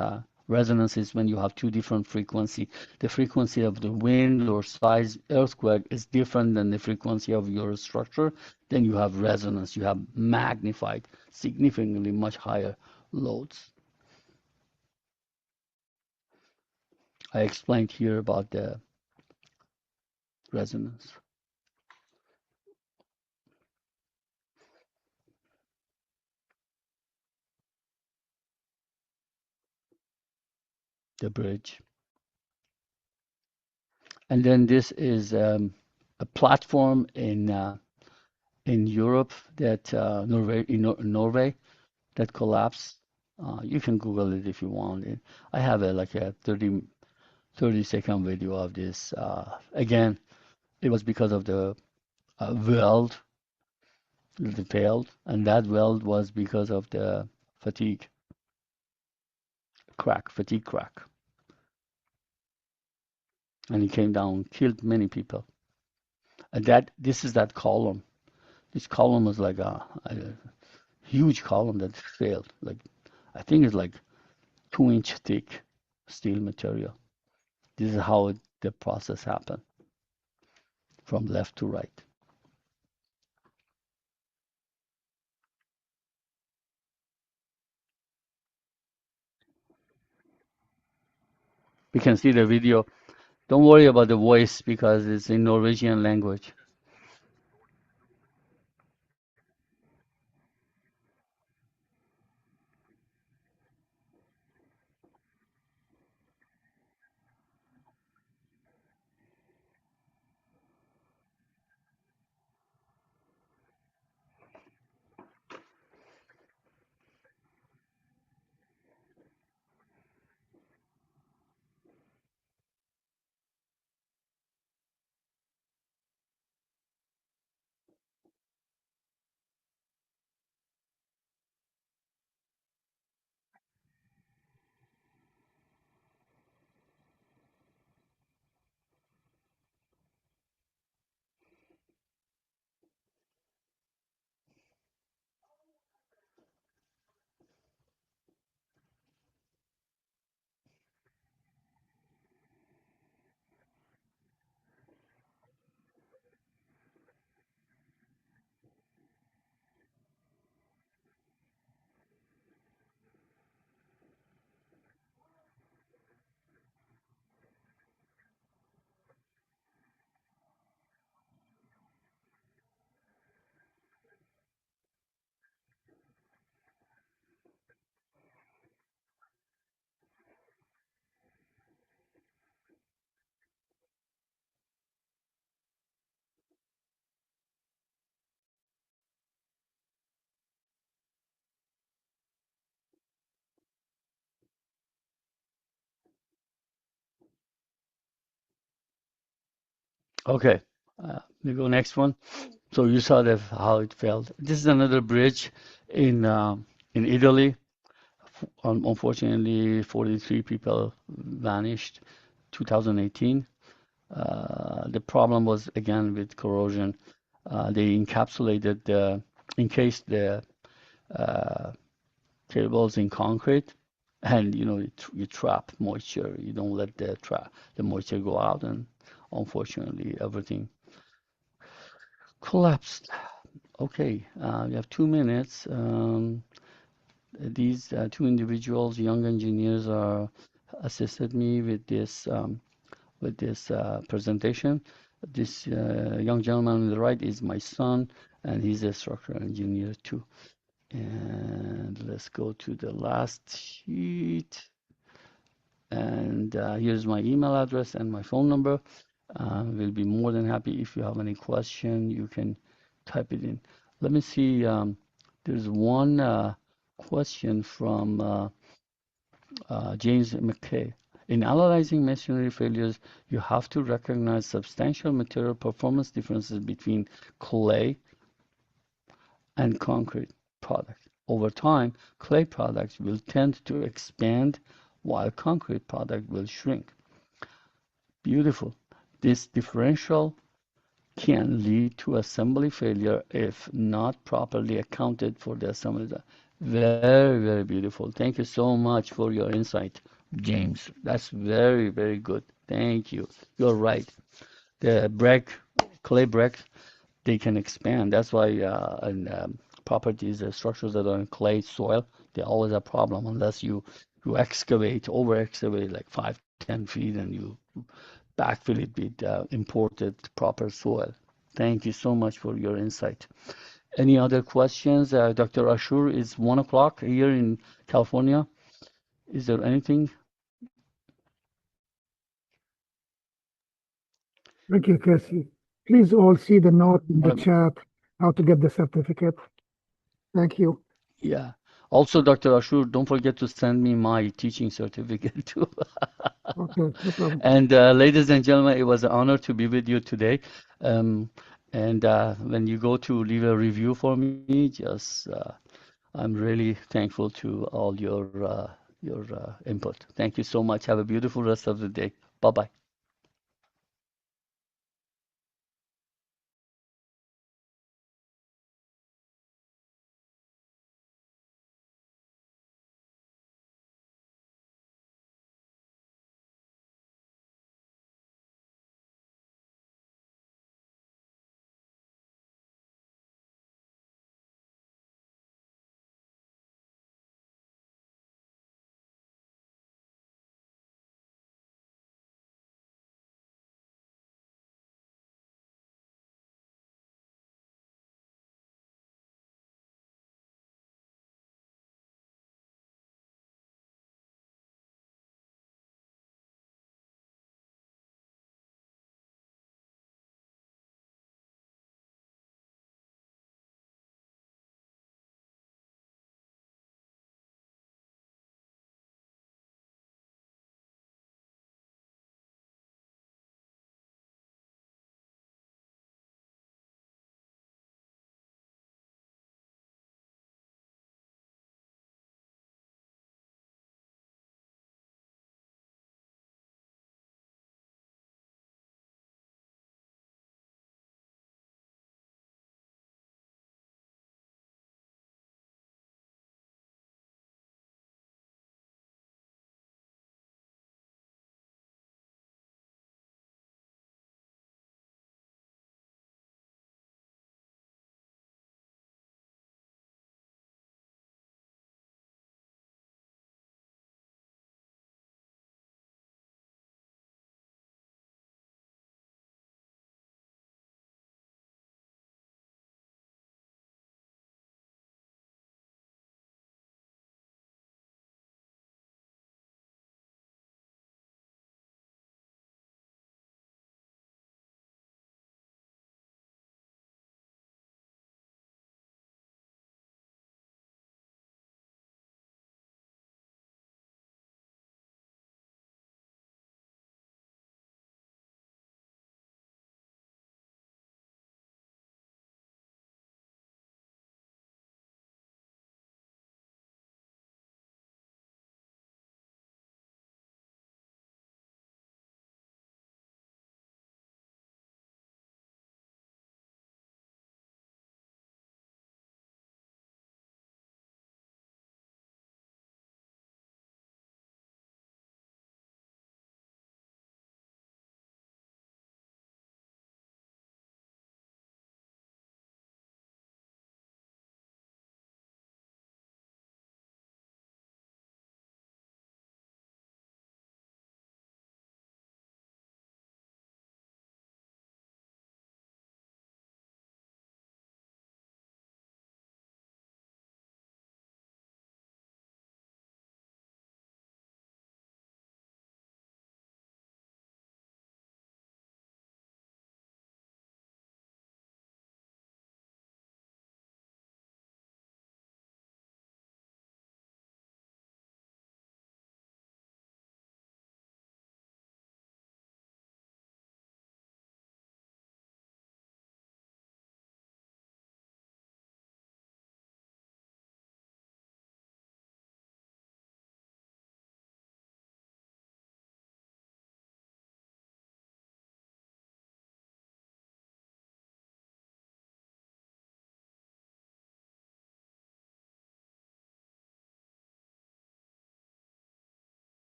Resonance is when you have two different frequency. The frequency of the wind or size earthquake is different than the frequency of your structure. Then you have resonance. You have magnified, significantly much higher loads. I explained here about the resonance. The bridge. And then this is a platform in Europe that Norway that collapsed. You can Google it if you want. I have like a 30-second video of this. Again, it was because of the weld that failed, and that weld was because of the fatigue crack. And it came down, killed many people. And this is that column. This column was like a huge column that failed. Like I think it's like 2-inch thick steel material. This is how the process happened from left to right. We can see the video. Don't worry about the voice because it's in Norwegian language. Okay, we go next one. So you saw how it failed. This is another bridge in Italy. Unfortunately, 43 people vanished, 2018. The problem was again with corrosion. They encased the uh, cables in concrete, and you trap moisture. You don't let the moisture go out, and unfortunately, everything collapsed. Okay, we have 2 minutes. These two individuals, young engineers, are assisted me with this presentation. This young gentleman on the right is my son, and he's a structural engineer too. And let's go to the last sheet. And here's my email address and my phone number. We'll be more than happy if you have any question, you can type it in. Let me see. There's one question from James McKay. In analyzing masonry failures, you have to recognize substantial material performance differences between clay and concrete products. Over time, clay products will tend to expand while concrete product will shrink. Beautiful. This differential can lead to assembly failure if not properly accounted for the assembly. Very, very beautiful. Thank you so much for your insight, James. That's very, very good. Thank you. You're right. The clay bricks, they can expand. That's why properties, structures that are in clay soil, they always a problem unless you excavate, over excavate like 5-10 feet, and you backfill it with imported proper soil. Thank you so much for your insight. Any other questions? Dr. Ashur, it's 1 o'clock here in California. Is there anything? Thank you, Casey. Please all see the note in the chat, how to get the certificate. Thank you. Yeah. Also, Dr. Ashur, don't forget to send me my teaching certificate too. Okay, no problem. And ladies and gentlemen, it was an honor to be with you today. And when you go to leave a review for me, just I'm really thankful to all your input. Thank you so much. Have a beautiful rest of the day. Bye-bye.